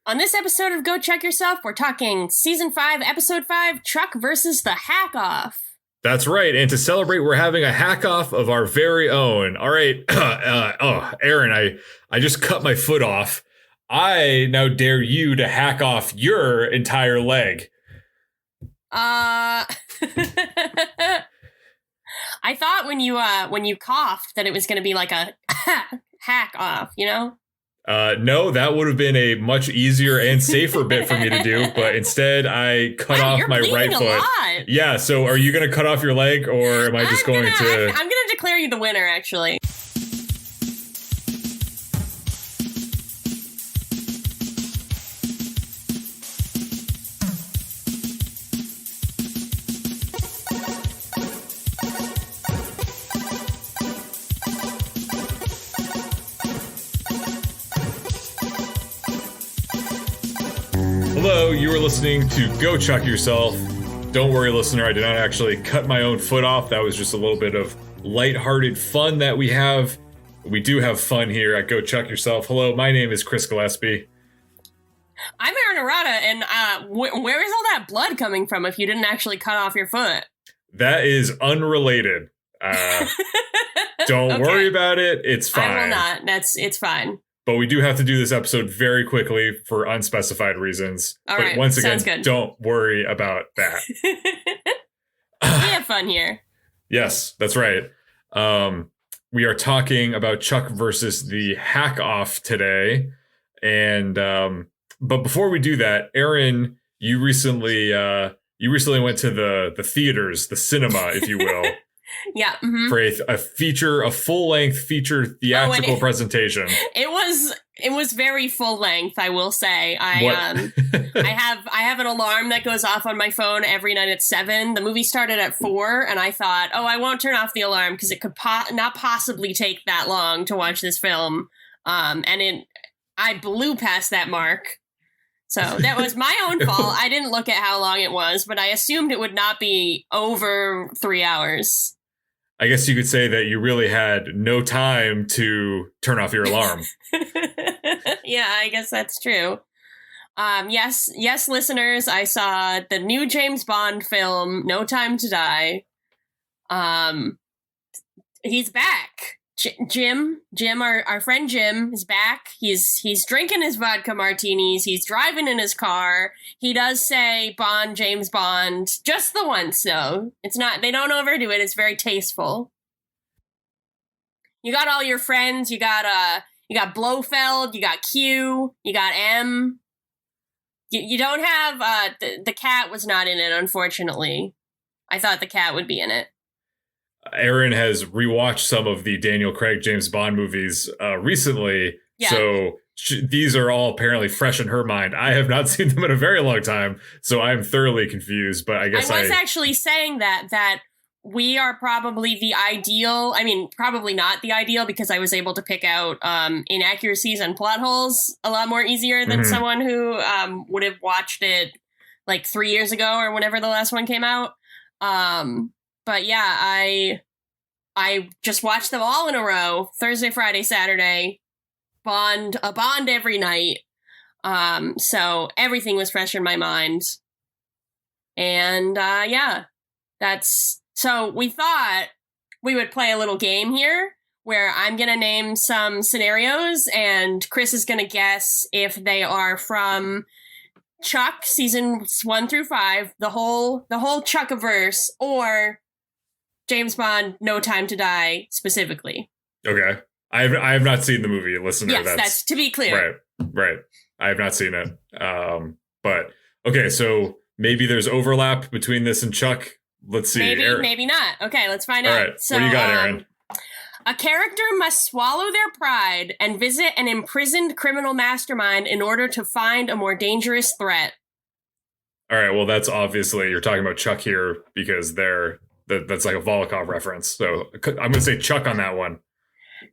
On this episode of Go Chuck Yourself, we're talking Season 5, Episode 5, Chuck versus the Hack-Off. That's right, and to celebrate, we're having a hack-off of our very own. All right, Erin, I just cut my foot off. I now dare you to hack off your entire leg. I thought when you coughed that it was going to be like a hack off, you know? No, that would have been a much easier and safer bit for me to do, but instead I cut off my right foot. Lot. Yeah, so are you going to cut off your leg, or am I just going to... I'm going to declare you the winner, actually. Hello, you are listening to Go Chuck Yourself. Don't worry, listener, I did not actually cut my own foot off. That was just a little bit of lighthearted fun that we have. We do have fun here at Go Chuck Yourself. Hello, my name is Chris Gillespie. I'm Erin, and where is all that blood coming from if you didn't actually cut off your foot? That is unrelated. Don't Okay. worry about it. It's fine. I will not. It's fine. But we do have to do this episode very quickly for unspecified reasons. All but right, once again, sounds good. don't worry about that. We have fun here. Yes, that's right. We are talking about Chuck versus the Hack-Off today. And but before we do that, Erin, you recently went to the theaters, the cinema, if you will. Yeah. Mm-hmm. For a full-length feature theatrical presentation. It was very full length, I will say. I have an alarm that goes off on my phone every night at 7. The movie started at 4, and I thought, I won't turn off the alarm because it could not possibly take that long to watch this film. I blew past that mark. So that was my own fault. I didn't look at how long it was, but I assumed it would not be over 3 hours. I guess you could say that you really had no time to turn off your alarm. Yeah, I guess that's true. Yes, listeners, I saw the new James Bond film, No Time to Die. He's back. Jim, our friend Jim is back. He's drinking his vodka martinis. He's driving in his car. He does say Bond, James Bond, just the once though. It's not, they don't overdo it. It's very tasteful. You got all your friends. You got Blofeld. You got Q. You got M. You don't have the cat was not in it, unfortunately. I thought the cat would be in it. Erin has rewatched some of the Daniel Craig James Bond movies recently, yeah. So these are all apparently fresh in her mind. I have not seen them in a very long time, so I'm thoroughly confused. But I guess I was actually saying that we are probably the ideal. I mean, probably not the ideal because I was able to pick out inaccuracies and plot holes a lot more easier than someone who would have watched it like 3 years ago or whenever the last one came out. But yeah, I just watched them all in a row. Thursday, Friday, Saturday. A Bond every night. So everything was fresh in my mind. And yeah, so we thought we would play a little game here where I'm going to name some scenarios and Chris is going to guess if they are from Chuck seasons 1 through 5, the whole Chuckiverse, or James Bond, No Time to Die, specifically. Okay. I have not seen the movie, listener. Yes, that's to be clear. Right. I have not seen it. But, okay, so maybe there's overlap between this and Chuck. Let's see. Maybe not. Okay, let's find out. All right, so, what do you got, Erin? A character must swallow their pride and visit an imprisoned criminal mastermind in order to find a more dangerous threat. All right, well, that's obviously, you're talking about Chuck here because that's like a Volokov reference. So I'm going to say Chuck on that one.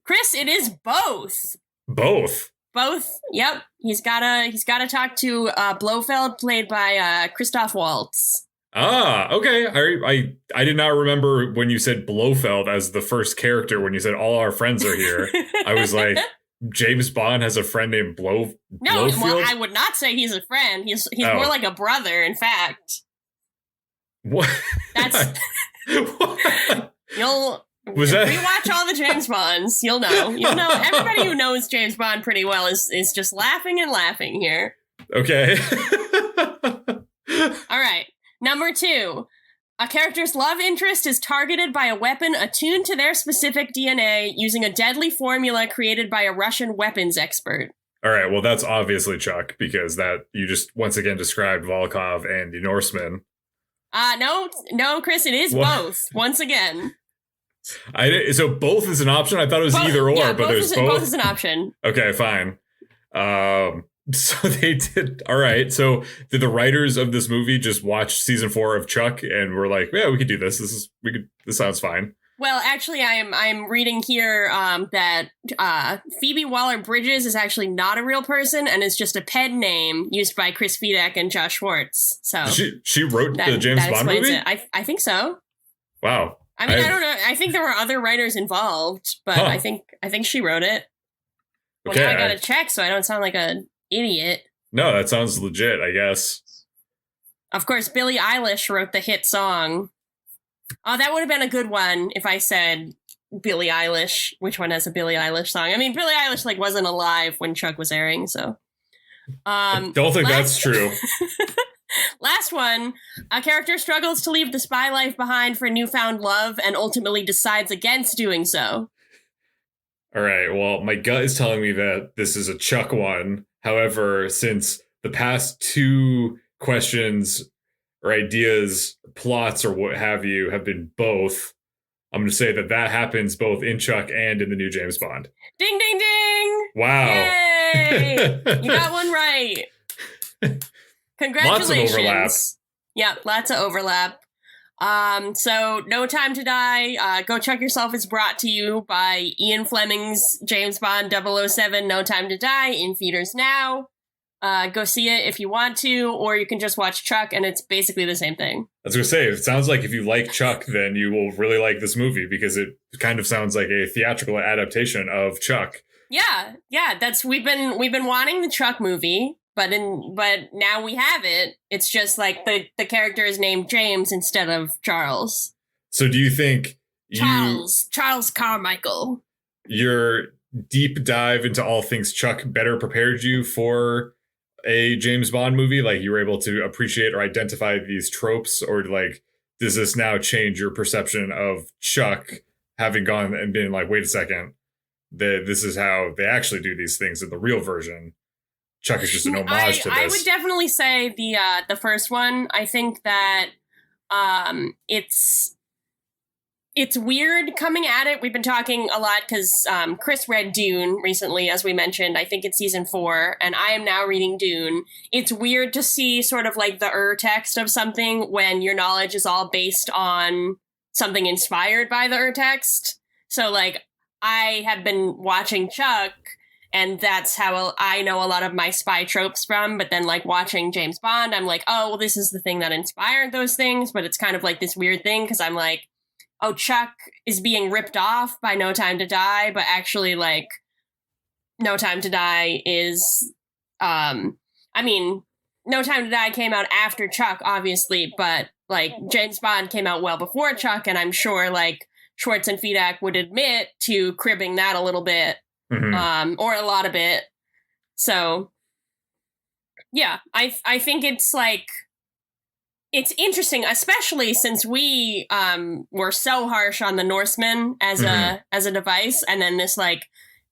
Chris, it is both. Both? Both. Yep. He's gotta talk to Blofeld, played by Christoph Waltz. Ah, okay. I did not remember when you said Blofeld as the first character when you said all our friends are here. I was like, James Bond has a friend named No, Blowfield? well, I would not say he's a friend. He's more like a brother, in fact. What? That's... What? If you watch all the James Bonds, you'll know. Everybody who knows James Bond pretty well is just laughing and laughing here. Okay. All right. Number 2. A character's love interest is targeted by a weapon attuned to their specific DNA using a deadly formula created by a Russian weapons expert. All right. Well, that's obviously Chuck, because that you just once again described Volkov and the Norseman. No, Chris, it is both. Once again. So both is an option? I thought it was either or, but there's both. Both is an option. Okay, fine. So they did. All right. So did the writers of this movie just watch season 4 of Chuck and were like, yeah, we could do this. This sounds fine. Well, actually, I'm reading here that Phoebe Waller-Bridges is actually not a real person and is just a pen name used by Chris Fedak and Josh Schwartz. So she wrote the James Bond movie? I think so. Wow. I mean, I don't know. I think there were other writers involved, but I think she wrote it. Well, okay, now I gotta check so I don't sound like an idiot. No, that sounds legit, I guess. Of course, Billie Eilish wrote the hit song. Oh, that would have been a good one if I said Billie Eilish. Which one has a Billie Eilish song? I mean, Billie Eilish wasn't alive when Chuck was airing, so. I don't think that's true. Last one. A character struggles to leave the spy life behind for newfound love and ultimately decides against doing so. All right. Well, my gut is telling me that this is a Chuck one. However, since the past 2 questions or ideas, plots, or what have you have been both, I'm going to say that happens both in Chuck and in the new James Bond. Ding, ding, ding! Wow. Yay! You got one right. Congratulations. Lots of overlap. Yeah, lots of overlap. So No Time to Die, Go Chuck Yourself is brought to you by Ian Fleming's James Bond 007, No Time to Die, in theaters now. Go see it if you want to, or you can just watch Chuck, and it's basically the same thing. I was going to say, it sounds like if you like Chuck, then you will really like this movie, because it kind of sounds like a theatrical adaptation of Chuck. Yeah, we've been wanting the Chuck movie. But now we have it. It's just like the character is named James instead of Charles. So do you think Charles Carmichael, your deep dive into all things Chuck better prepared you for a James Bond movie? Like, you were able to appreciate or identify these tropes, or like, does this now change your perception of Chuck, having gone and been like, wait a second, this is how they actually do these things in the real version? Chuck is just an homage to this. I would definitely say the first one. I think that it's weird coming at it. We've been talking a lot because Chris read Dune recently, as we mentioned. I think it's season 4, and I am now reading Dune. It's weird to see sort of like the text of something when your knowledge is all based on something inspired by the text. So like, I have been watching Chuck, and that's how I know a lot of my spy tropes from. But then, like, watching James Bond, I'm like, oh, well, this is the thing that inspired those things. But it's kind of like this weird thing, because I'm like, oh, Chuck is being ripped off by No Time to Die. But actually, like, No Time to Die is, No Time to Die came out after Chuck, obviously. But, like, James Bond came out well before Chuck. And I'm sure, like, Schwartz and Fedak would admit to cribbing that a little bit. Mm-hmm. Or a lot of it. So, yeah, I think it's like, it's interesting, especially since we were so harsh on the Norseman as a device, and then this like $1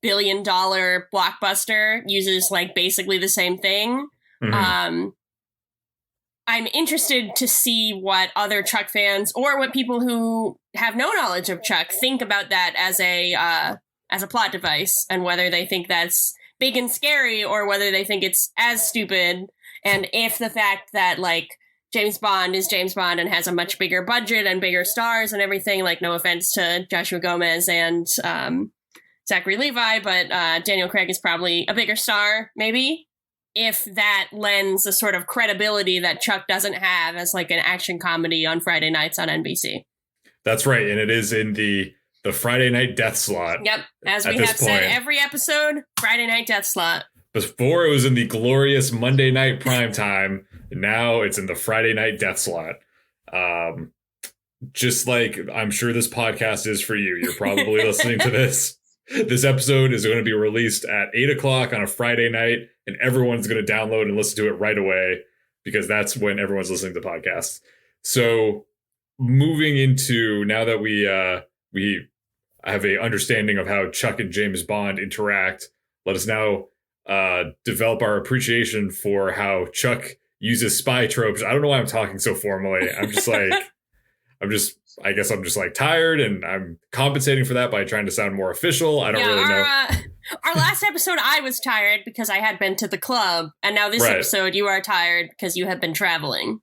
billion blockbuster uses like basically the same thing. Mm-hmm. I'm interested to see what other Chuck fans, or what people who have no knowledge of Chuck, think about that as a plot device, and whether they think that's big and scary, or whether they think it's as stupid. And if the fact that like James Bond is James Bond and has a much bigger budget and bigger stars and everything, like, no offense to Joshua Gomez and Zachary Levi, but Daniel Craig is probably a bigger star, maybe. If that lends a sort of credibility that Chuck doesn't have as like an action comedy on Friday nights on NBC. That's right. And it is in the the Friday night death slot. Yep. As we have said every episode, Friday night death slot. Before it was in the glorious Monday night prime time. Now it's in the Friday night death slot. Just like I'm sure this podcast is for you. You're probably listening to this. This episode is going to be released at 8 o'clock on a Friday night, and everyone's going to download and listen to it right away because that's when everyone's listening to podcasts. So moving into now that we have a understanding of how Chuck and James Bond interact, let us now develop our appreciation for how Chuck uses spy tropes. I don't know why I'm talking so formally. I'm just like, I guess I'm just like tired, and I'm compensating for that by trying to sound more official. I don't really know. Our last episode, I was tired because I had been to the club, and now this episode, you are tired because you have been traveling.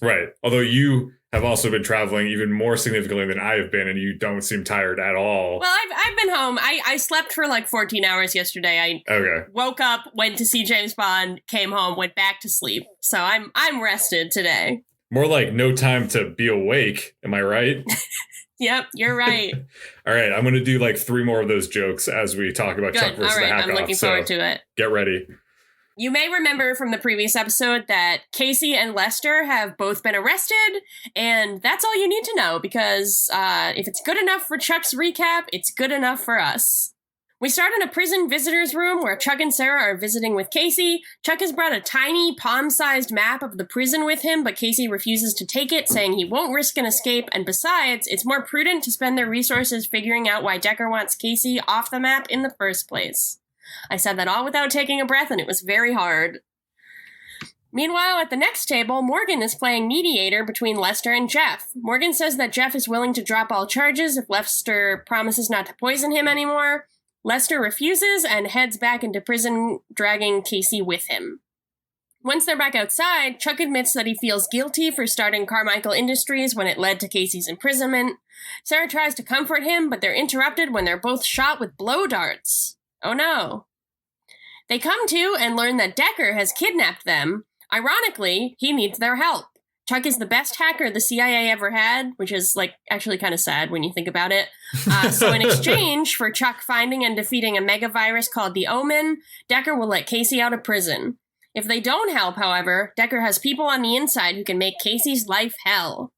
Right. Although you have also been traveling even more significantly than I have been, and you don't seem tired at all. Well, I've been home. I slept for like 14 hours yesterday. I woke up, went to see James Bond, came home, went back to sleep. So I'm rested today. More like no time to be awake. Am I right? Yep, you're right. All right, I'm going to do like 3 more of those jokes as we talk about Chuck versus the Hack-Off. I'm looking forward to it. Get ready. You may remember from the previous episode that Casey and Lester have both been arrested, and that's all you need to know, because if it's good enough for Chuck's recap, it's good enough for us. We start in a prison visitor's room where Chuck and Sarah are visiting with Casey. Chuck has brought a tiny, palm-sized map of the prison with him, but Casey refuses to take it, saying he won't risk an escape, and besides, it's more prudent to spend their resources figuring out why Decker wants Casey off the map in the first place. I said that all without taking a breath, and it was very hard. Meanwhile, at the next table, Morgan is playing mediator between Lester and Jeff. Morgan says that Jeff is willing to drop all charges if Lester promises not to poison him anymore. Lester refuses and heads back into prison, dragging Casey with him. Once they're back outside, Chuck admits that he feels guilty for starting Carmichael Industries when it led to Casey's imprisonment. Sarah tries to comfort him, but they're interrupted when they're both shot with blow darts. Oh no. They come to and learn that Decker has kidnapped them. Ironically, he needs their help. Chuck is the best hacker the CIA ever had, which is, like, actually kind of sad when you think about it. So in exchange for Chuck finding and defeating a megavirus called the Omen, Decker will let Casey out of prison. If they don't help, however, Decker has people on the inside who can make Casey's life hell.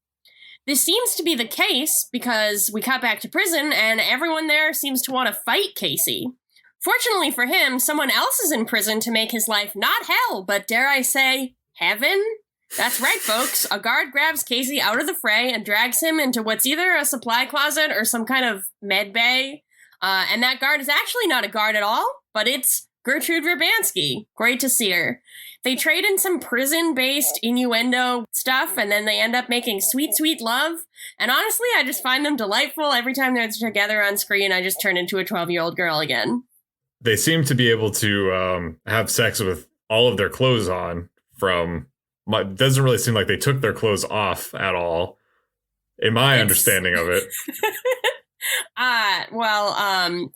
This seems to be the case because we cut back to prison and everyone there seems to want to fight Casey. Fortunately for him, someone else is in prison to make his life not hell, but dare I say, heaven? That's right, folks. A guard grabs Casey out of the fray and drags him into what's either a supply closet or some kind of med bay. And that guard is actually not a guard at all, but it's Gertrude Verbansky. Great to see her. They trade in some prison-based innuendo stuff, and then they end up making sweet, sweet love. And honestly, I just find them delightful. Every time they're together on screen, I just turn into a 12-year-old girl again. They seem to be able to have sex with all of their clothes on from... It doesn't really seem like they took their clothes off at all, in my understanding of it.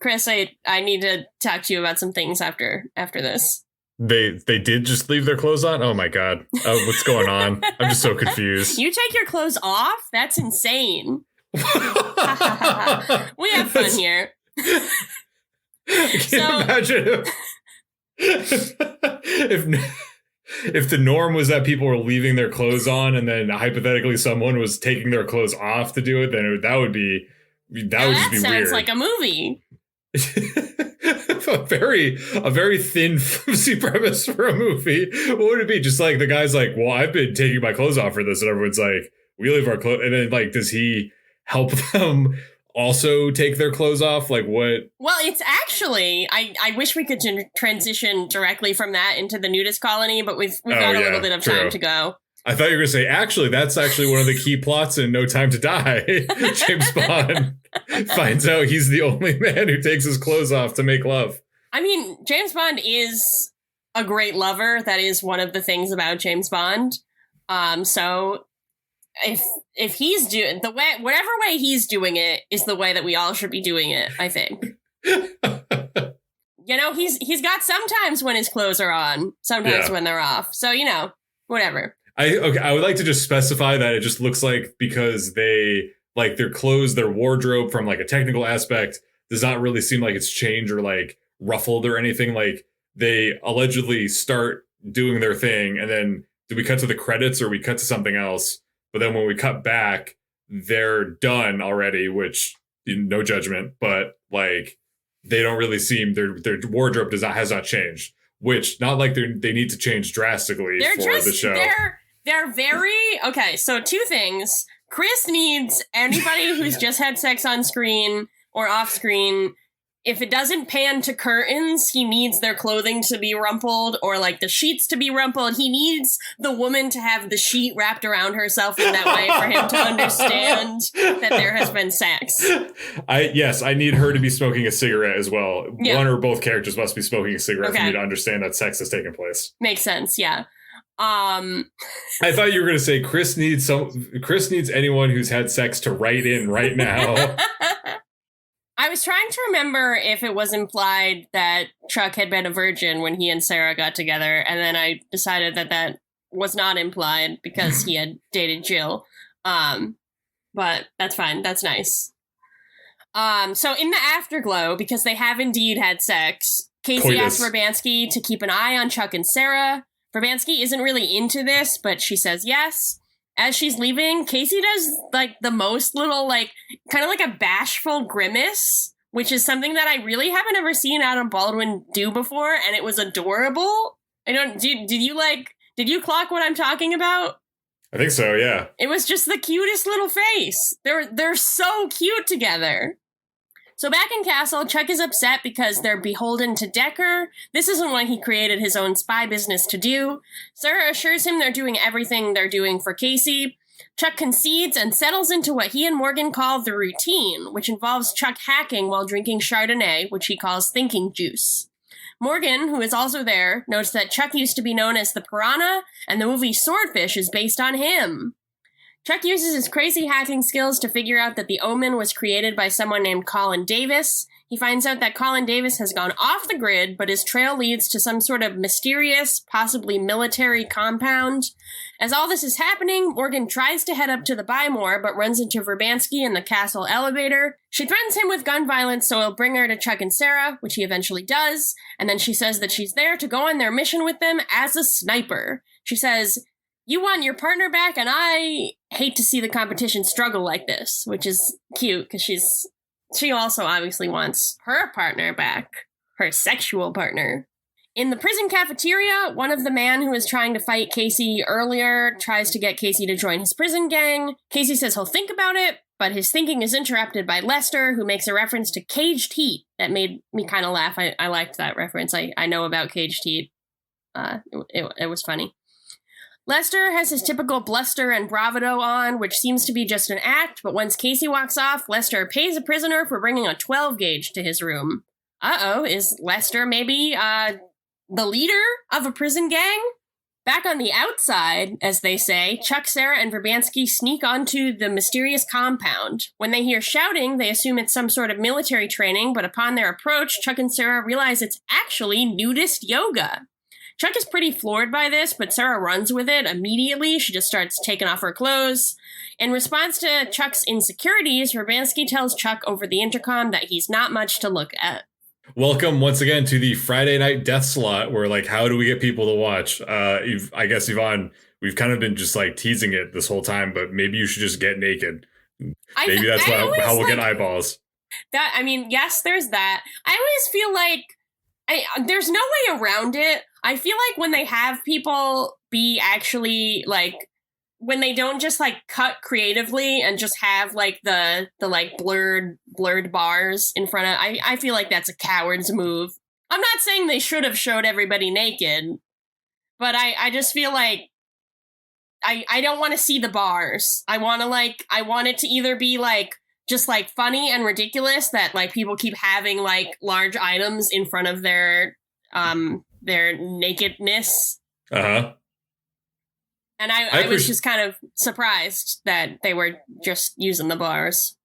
Chris, I need to talk to you about some things after this. They did just leave their clothes on? Oh my god. Oh, what's going on? I'm just so confused. You take your clothes off? That's insane. We have fun here. I can't imagine if the norm was that people were leaving their clothes on and then hypothetically someone was taking their clothes off to do it, then that would just be weird. That sounds like a movie. a very thin fantasy premise for a movie. What would it be? Just like the guy's like, well, I've been taking my clothes off for this, and everyone's like, we leave our clothes, and then like, does he help them also take their clothes off? Like what? Well, it's actually, I wish we could transition directly from that into the nudist colony, but we've got a little bit of time to go. I thought you were going to say, actually, that's actually one of the key plots in No Time to Die. James Bond finds out he's the only man who takes his clothes off to make love. I mean, James Bond is a great lover. That is one of the things about James Bond. So if he's doing the way, whatever way he's doing it is the way that we all should be doing it, I think. You know, he's got sometimes when his clothes are on, sometimes when they're off. So, you know, whatever. I would like to just specify that it just looks like because they like their clothes, their wardrobe from like a technical aspect does not really seem like it's changed or like ruffled or anything. Like they allegedly start doing their thing, and then do we cut to the credits or we cut to something else? But then when we cut back, they're done already, which no judgment, but like they don't really seem their wardrobe has not changed, which not like they need to change drastically the show. They're very okay. So two things. Chris needs anybody who's just had sex on screen or off screen. If it doesn't pan to curtains, he needs their clothing to be rumpled or like the sheets to be rumpled. He needs the woman to have the sheet wrapped around herself in that way for him to understand that there has been sex. I need her to be smoking a cigarette as well. Yeah. One or both characters must be smoking a cigarette for me to understand that sex has taken place. Makes sense, yeah. I thought you were going to say Chris needs anyone who's had sex to write in right now. I was trying to remember if it was implied that Chuck had been a virgin when he and Sarah got together, and then I decided that was not implied because he had dated Jill. But that's fine. That's nice. So in the afterglow, because they have indeed had sex, Casey asks Verbansky to keep an eye on Chuck and Sarah. Verbansky isn't really into this, but she says yes. As she's leaving, Casey does, like, the most little, like, kind of like a bashful grimace, which is something that I really haven't ever seen Adam Baldwin do before, and it was adorable. Did you clock what I'm talking about? I think so, yeah. It was just the cutest little face. They're so cute together. So back in Castle, Chuck is upset because they're beholden to Decker. This isn't what he created his own spy business to do. Sarah assures him they're doing everything they're doing for Casey. Chuck concedes and settles into what he and Morgan call the routine, which involves Chuck hacking while drinking Chardonnay, which he calls thinking juice. Morgan, who is also there, notes that Chuck used to be known as the Piranha, and the movie Swordfish is based on him. Chuck uses his crazy hacking skills to figure out that the Omen was created by someone named Colin Davis. He finds out that Colin Davis has gone off the grid, but his trail leads to some sort of mysterious, possibly military compound. As all this is happening, Morgan tries to head up to the Buy More, but runs into Verbansky in the castle elevator. She threatens him with gun violence, so he'll bring her to Chuck and Sarah, which he eventually does, and then she says that she's there to go on their mission with them as a sniper. She says, "You want your partner back, and I hate to see the competition struggle like this," which is cute, because she also obviously wants her partner back, her sexual partner. In the prison cafeteria, one of the men who was trying to fight Casey earlier tries to get Casey to join his prison gang. Casey says he'll think about it, but his thinking is interrupted by Lester, who makes a reference to Caged Heat that made me kind of laugh. I liked that reference. I know about Caged Heat. It was funny. Lester has his typical bluster and bravado on, which seems to be just an act, but once Casey walks off, Lester pays a prisoner for bringing a 12-gauge to his room. Uh-oh, is Lester maybe, the leader of a prison gang? Back on the outside, as they say, Chuck, Sarah, and Verbansky sneak onto the mysterious compound. When they hear shouting, they assume it's some sort of military training, but upon their approach, Chuck and Sarah realize it's actually nudist yoga. Chuck is pretty floored by this, but Sarah runs with it immediately. She just starts taking off her clothes. In response to Chuck's insecurities, Verbansky tells Chuck over the intercom that he's not much to look at. Welcome once again to the Friday night death slot where, like, how do we get people to watch? I guess, Yvonne, we've kind of been just, like, teasing it this whole time, but maybe you should just get naked. Maybe that's how we'll get eyeballs. Yes, there's that. I always feel like there's no way around it. I feel like when they have people be actually, like, when they don't just, like, cut creatively and just have, like, the like, blurred bars in front of, I feel like that's a coward's move. I'm not saying they should have showed everybody naked, but I just feel like I don't want to see the bars. I want it to either be, like, just, like, funny and ridiculous that, like, people keep having, like, large items in front of their nakedness. Uh-huh. And I was just kind of surprised that they were just using the bars.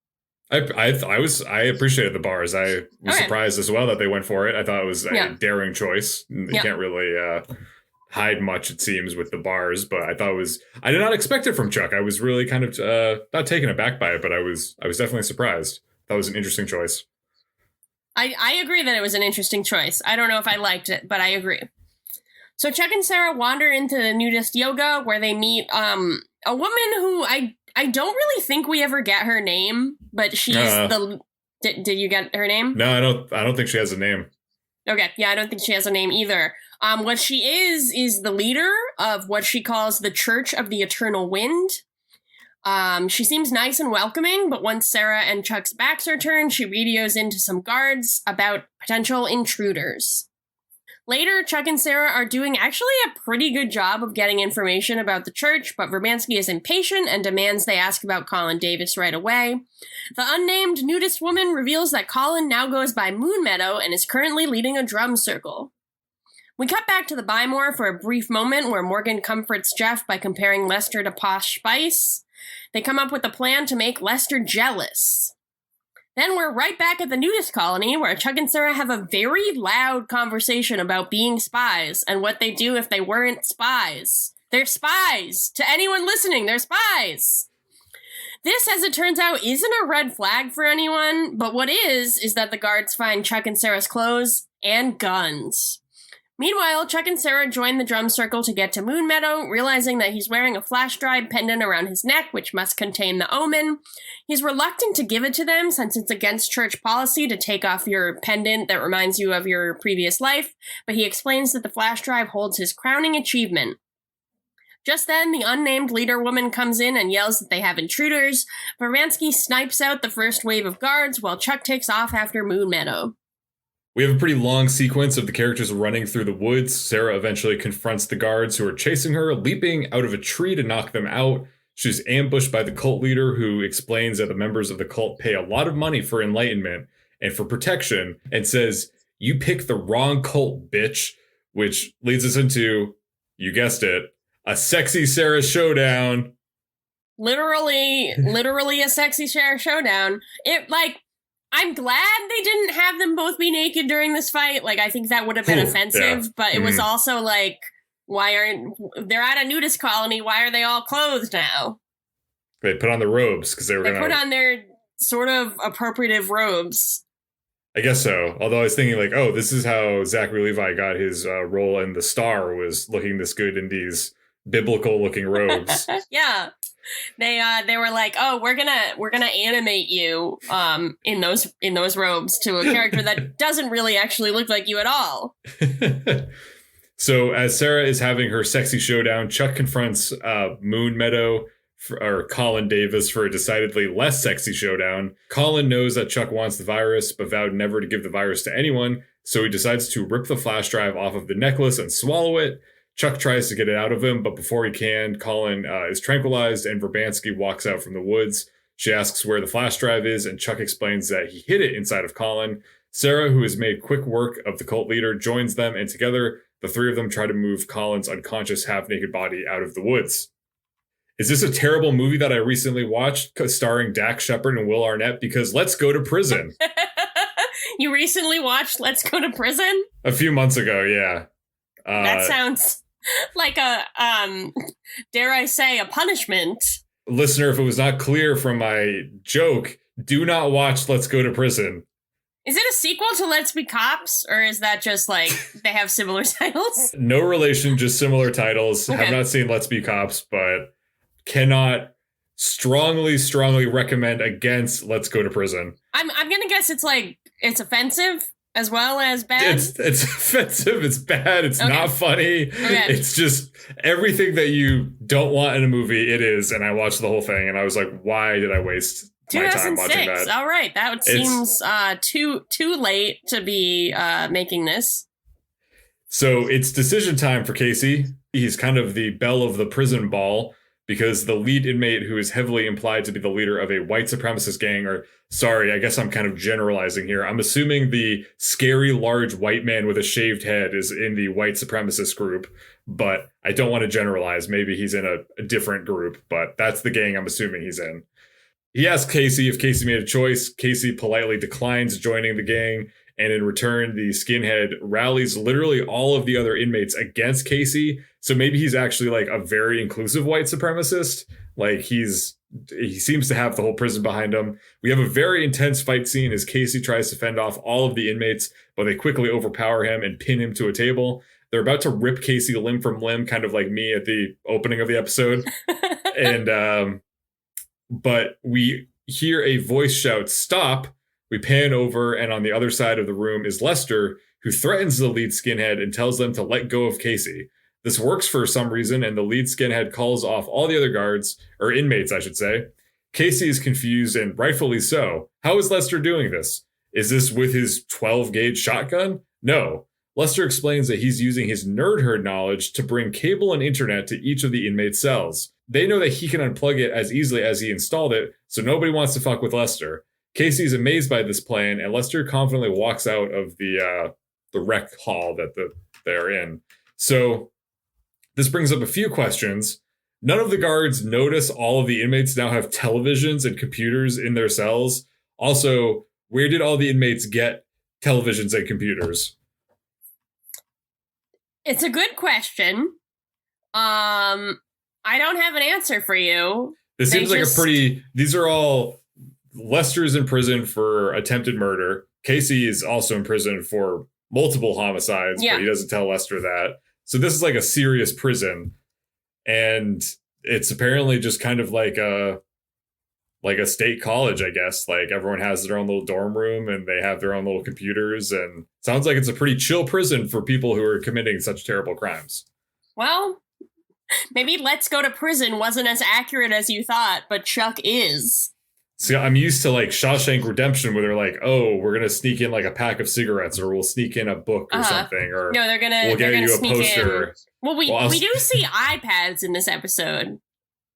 I appreciated the bars. I was surprised as well that they went for it. I thought it was a daring choice. You can't really hide much, it seems, with the bars, but I did not expect it from Chuck. I was really kind of not taken aback by it, but I was definitely surprised. That was an interesting choice. I agree that it was an interesting choice. I don't know if I liked it, but I agree. So Chuck and Sarah wander into the nudist yoga where they meet a woman who I don't really think we ever get her name, but she's Did you get her name? No, I don't think she has a name. Okay, yeah, I don't think she has a name either. What she is the leader of what she calls the Church of the Eternal Wind. She seems nice and welcoming, but once Sarah and Chuck's backs are turned, she radios into some guards about potential intruders. Later, Chuck and Sarah are doing actually a pretty good job of getting information about the church, but Verbanski is impatient and demands they ask about Colin Davis right away. The unnamed nudist woman reveals that Colin now goes by Moon Meadow and is currently leading a drum circle. We cut back to the Bymore for a brief moment where Morgan comforts Jeff by comparing Lester to Posh Spice. They come up with a plan to make Lester jealous. Then we're right back at the nudist colony where Chuck and Sarah have a very loud conversation about being spies and what they do if they weren't spies. They're spies! To anyone listening, they're spies! This, as it turns out, isn't a red flag for anyone, but what is that the guards find Chuck and Sarah's clothes and guns. Meanwhile, Chuck and Sarah join the drum circle to get to Moon Meadow, realizing that he's wearing a flash drive pendant around his neck, which must contain the omen. He's reluctant to give it to them, since it's against church policy to take off your pendant that reminds you of your previous life, but he explains that the flash drive holds his crowning achievement. Just then, the unnamed leader woman comes in and yells that they have intruders. Verbanski snipes out the first wave of guards, while Chuck takes off after Moon Meadow. We have a pretty long sequence of the characters running through the woods. Sarah eventually confronts the guards who are chasing her, leaping out of a tree to knock them out. She's ambushed by the cult leader, who explains that the members of the cult pay a lot of money for enlightenment and for protection, and says, "You picked the wrong cult, bitch," which leads us into, you guessed it, a sexy Sarah showdown. Literally a sexy Sarah showdown. I'm glad they didn't have them both be naked during this fight. I think that would have been offensive, but it was also they're at a nudist colony, why are they all clothed now? They put on the robes because they put on their sort of appropriative robes. I guess so. Although I was thinking this is how Zachary Levi got his role in The Star, was looking this good in these biblical looking robes. Yeah. They were like, "Oh, we're gonna animate you in those robes to a character that doesn't really actually look like you at all." So as Sarah is having her sexy showdown, Chuck confronts Moon Meadow or Colin Davis for a decidedly less sexy showdown. Colin knows that Chuck wants the virus, but vowed never to give the virus to anyone, so he decides to rip the flash drive off of the necklace and swallow it. Chuck tries to get it out of him, but before he can, Colin is tranquilized and Verbanski walks out from the woods. She asks where the flash drive is, and Chuck explains that he hid it inside of Colin. Sarah, who has made quick work of the cult leader, joins them, and together, the three of them try to move Colin's unconscious half-naked body out of the woods. Is this a terrible movie that I recently watched, starring Dax Shepard and Will Arnett? Because let's go to prison. You recently watched Let's Go to Prison? A few months ago, yeah. That sounds like a, dare I say, a punishment. Listener, if it was not clear from my joke, do not watch Let's Go to Prison. Is it a sequel to Let's Be Cops, or is that just they have similar titles? No relation, just similar titles. Okay. Have not seen Let's Be Cops, but cannot strongly recommend against Let's Go to Prison. I'm gonna guess it's offensive as well as bad. It's offensive, it's bad, it's not funny. Okay. It's just everything that you don't want in a movie, it is. And I watched the whole thing and I was like, why did I waste my time watching that? All right, that seems too late to be making this. So it's decision time for Casey. He's kind of the belle of the prison ball, because the lead inmate, who is heavily implied to be the leader of a white supremacist gang, I guess I'm kind of generalizing here. I'm assuming the scary large white man with a shaved head is in the white supremacist group, but I don't want to generalize. Maybe he's in a different group, but that's the gang I'm assuming he's in. He asks Casey if Casey made a choice. Casey politely declines joining the gang And in return, the skinhead rallies literally all of the other inmates against Casey. So maybe he's actually like a very inclusive white supremacist. Like he seems to have the whole prison behind him. We have a very intense fight scene as Casey tries to fend off all of the inmates, but they quickly overpower him and pin him to a table. They're about to rip Casey limb from limb, kind of like me at the opening of the episode. And but we hear a voice shout, "Stop." We pan over, and on the other side of the room is Lester, who threatens the lead skinhead and tells them to let go of Casey. This works for some reason, and the lead skinhead calls off all the other guards, or inmates, I should say. Casey is confused, and rightfully so. How is Lester doing this? Is this with his 12-gauge shotgun? No. Lester explains that he's using his nerd herd knowledge to bring cable and internet to each of the inmates' cells. They know that he can unplug it as easily as he installed it, so nobody wants to fuck with Lester. Casey is amazed by this plan, and Lester confidently walks out of the rec hall that they're in. So this brings up a few questions. None of the guards notice all of the inmates now have televisions and computers in their cells. Also, where did all the inmates get televisions and computers? It's a good question. I don't have an answer for you. This seems like these are all... Lester's in prison for attempted murder. Casey is also in prison for multiple homicides, but he doesn't tell Lester that. So this is like a serious prison. And it's apparently just kind of like a state college, I guess. Like everyone has their own little dorm room and they have their own little computers. And sounds like it's a pretty chill prison for people who are committing such terrible crimes. Well, maybe Let's Go to Prison wasn't as accurate as you thought, but Chuck is. See, I'm used to like Shawshank Redemption where they're like, oh, we're going to sneak in like a pack of cigarettes or we'll sneak in a book or something. Or no, we'll get you a poster. In. Well, we do see iPads in this episode.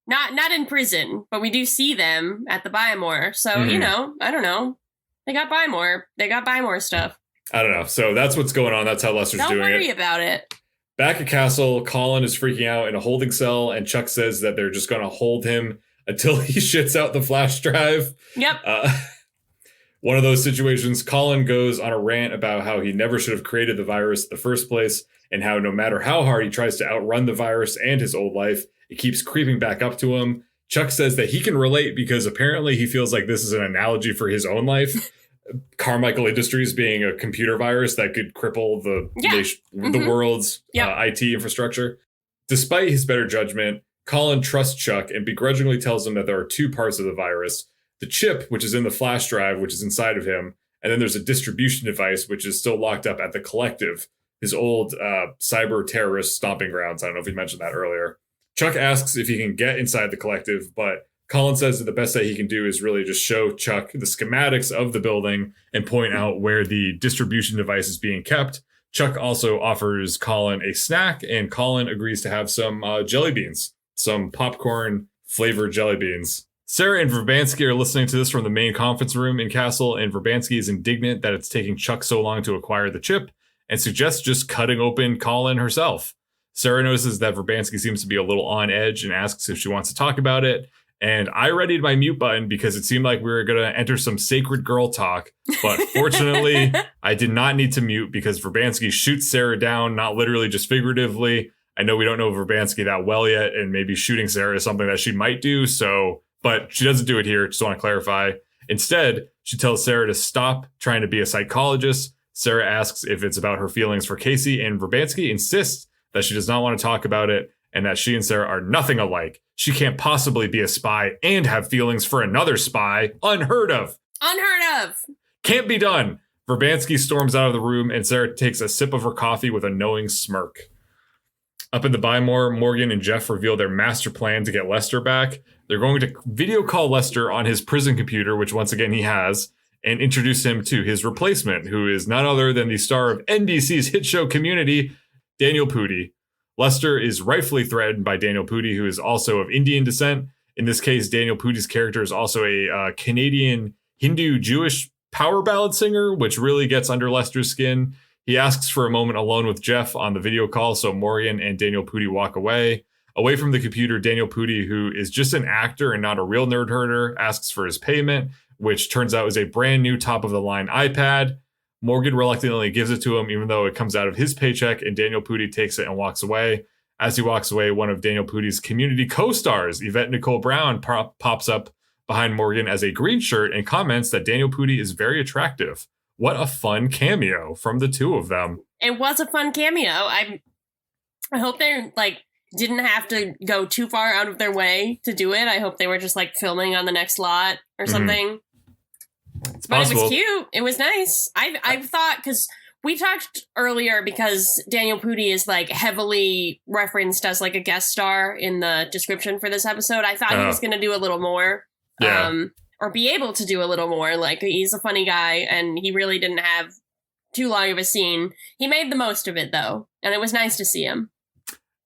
Not in prison, but we do see them at the Buy More. So, I don't know. They got Buy More. They got Buy More stuff. I don't know. So that's what's going on. That's how Lester's doing it. Don't worry about it. Back at Castle, Colin is freaking out in a holding cell, and Chuck says that they're just going to hold him until he shits out the flash drive. Yep. One of those situations, Colin goes on a rant about how he never should have created the virus in the first place, and how no matter how hard he tries to outrun the virus and his old life, it keeps creeping back up to him. Chuck says that he can relate because apparently he feels like this is an analogy for his own life. Carmichael Industries being a computer virus that could cripple the world's IT infrastructure. Despite his better judgment, Colin trusts Chuck and begrudgingly tells him that there are two parts of the virus. The chip, which is in the flash drive, which is inside of him, and then there's a distribution device, which is still locked up at the Collective, his old cyber terrorist stomping grounds. I don't know if he mentioned that earlier. Chuck asks if he can get inside the Collective, but Colin says that the best that he can do is really just show Chuck the schematics of the building and point out where the distribution device is being kept. Chuck also offers Colin a snack, and Colin agrees to have some jelly beans. Some popcorn flavored jelly beans. Sarah and Verbansky are listening to this from the main conference room in Castle, and Verbansky is indignant that it's taking Chuck so long to acquire the chip and suggests just cutting open Colin herself. Sarah notices that Verbansky seems to be a little on edge and asks if she wants to talk about it. And I readied my mute button because it seemed like we were going to enter some sacred girl talk. But fortunately, I did not need to mute because Verbansky shoots Sarah down, not literally, just figuratively. I know we don't know Verbansky that well yet, and maybe shooting Sarah is something that she might do. But she doesn't do it here. Just want to clarify. Instead, she tells Sarah to stop trying to be a psychologist. Sarah asks if it's about her feelings for Casey, and Verbansky insists that she does not want to talk about it and that she and Sarah are nothing alike. She can't possibly be a spy and have feelings for another spy. Unheard of. Unheard of. Can't be done. Verbansky storms out of the room, and Sarah takes a sip of her coffee with a knowing smirk. Up in the Buy More, Morgan and Jeff reveal their master plan to get Lester back. They're going to video call Lester on his prison computer, which once again he has, and introduce him to his replacement, who is none other than the star of NBC's hit show Community, Daniel Pudi. Lester is rightfully threatened by Daniel Pudi, who is also of Indian descent. In this case, Daniel Pudi's character is also a Canadian Hindu-Jewish power ballad singer, which really gets under Lester's skin. He asks for a moment alone with Jeff on the video call, so Morgan and Daniel Pudi walk away. Away from the computer, Daniel Pudi, who is just an actor and not a real nerd herder, asks for his payment, which turns out is a brand new top-of-the-line iPad. Morgan reluctantly gives it to him, even though it comes out of his paycheck, and Daniel Pudi takes it and walks away. As he walks away, one of Daniel Pudi's Community co-stars, Yvette Nicole Brown, pops up behind Morgan as a green shirt and comments that Daniel Pudi is very attractive. What a fun cameo from the two of them. It was a fun cameo. I hope they didn't have to go too far out of their way to do it. I hope they were just filming on the next lot or something. It's but possible. It was cute. It was nice. I thought, because we talked earlier, because Daniel Pudi is heavily referenced as a guest star in the description for this episode. I thought he was going to do a little more. Yeah. Or be able to do a little more. He's a funny guy, and he really didn't have too long of a scene. He made the most of it, though, and it was nice to see him.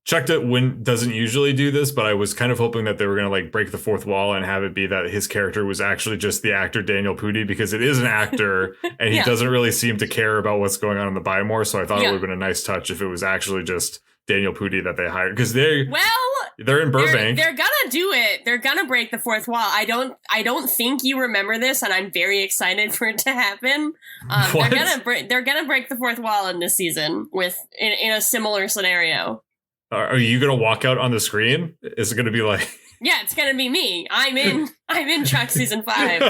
Chuck doesn't usually do this, but I was kind of hoping that they were going to break the fourth wall and have it be that his character was actually just the actor Daniel Pudi, because it is an actor and he doesn't really seem to care about what's going on in the Buy More. So I thought it would have been a nice touch if it was actually just Daniel Pudi that they hired, because they're in Burbank. They're gonna do it. They're gonna break the fourth wall. I don't think you remember this, and I'm very excited for it to happen. They're gonna break the fourth wall in this season in a similar scenario. Are you gonna walk out on the screen? Is it gonna be Yeah, it's gonna be me. I'm in Chuck season 5.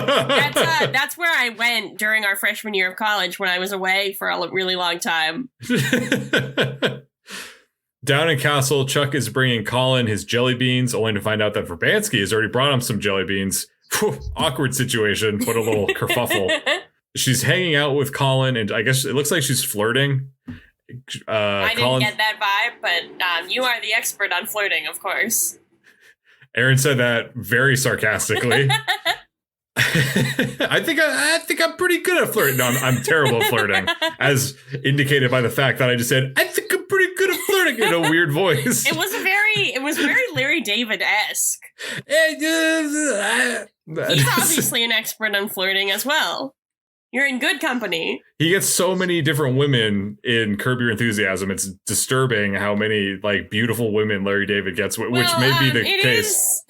That's where I went during our freshman year of college when I was away for a really long time. Down in Castle, Chuck is bringing Colin his jelly beans, only to find out that Verbansky has already brought him some jelly beans. Whew, awkward situation, but a little kerfuffle. She's hanging out with Colin, and I guess it looks like she's flirting. I didn't get that vibe, but you are the expert on flirting, of course. Erin said that very sarcastically. I think I'm pretty good at flirting. No, I'm terrible at flirting, as indicated by the fact that I just said I think I'm pretty good at flirting in a weird voice. It was very Larry David-esque. He's obviously an expert on flirting as well. You're in good company. He gets so many different women in Curb Your Enthusiasm. It's disturbing how many beautiful women Larry David gets, which may be the case.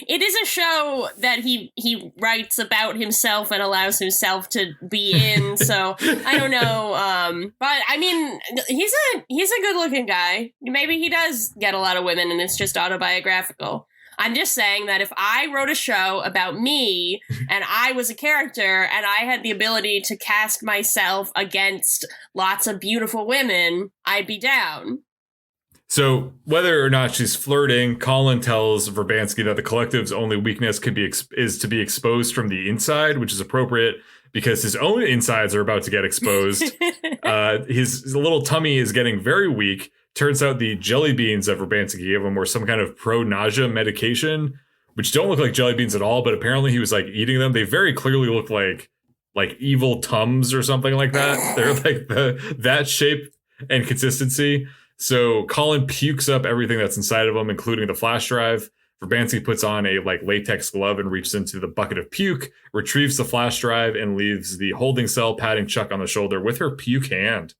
It is a show that he writes about himself and allows himself to be in. So I don't know, but I mean, he's a good looking guy. Maybe he does get a lot of women, and it's just autobiographical. I'm just saying that if I wrote a show about me and I was a character and I had the ability to cast myself against lots of beautiful women, I'd be down. So whether or not she's flirting, Colin tells Verbansky that the collective's only weakness is to be exposed from the inside, which is appropriate because his own insides are about to get exposed. His little tummy is getting very weak. Turns out the jelly beans that Verbansky gave him were some kind of pro-nausea medication, which don't look like jelly beans at all, but apparently he was eating them. They very clearly look like evil Tums or something like that. They're that shape and consistency. So Colin pukes up everything that's inside of him, including the flash drive. Verbansky puts on a latex glove and reaches into the bucket of puke, retrieves the flash drive, and leaves the holding cell patting Chuck on the shoulder with her puke hand.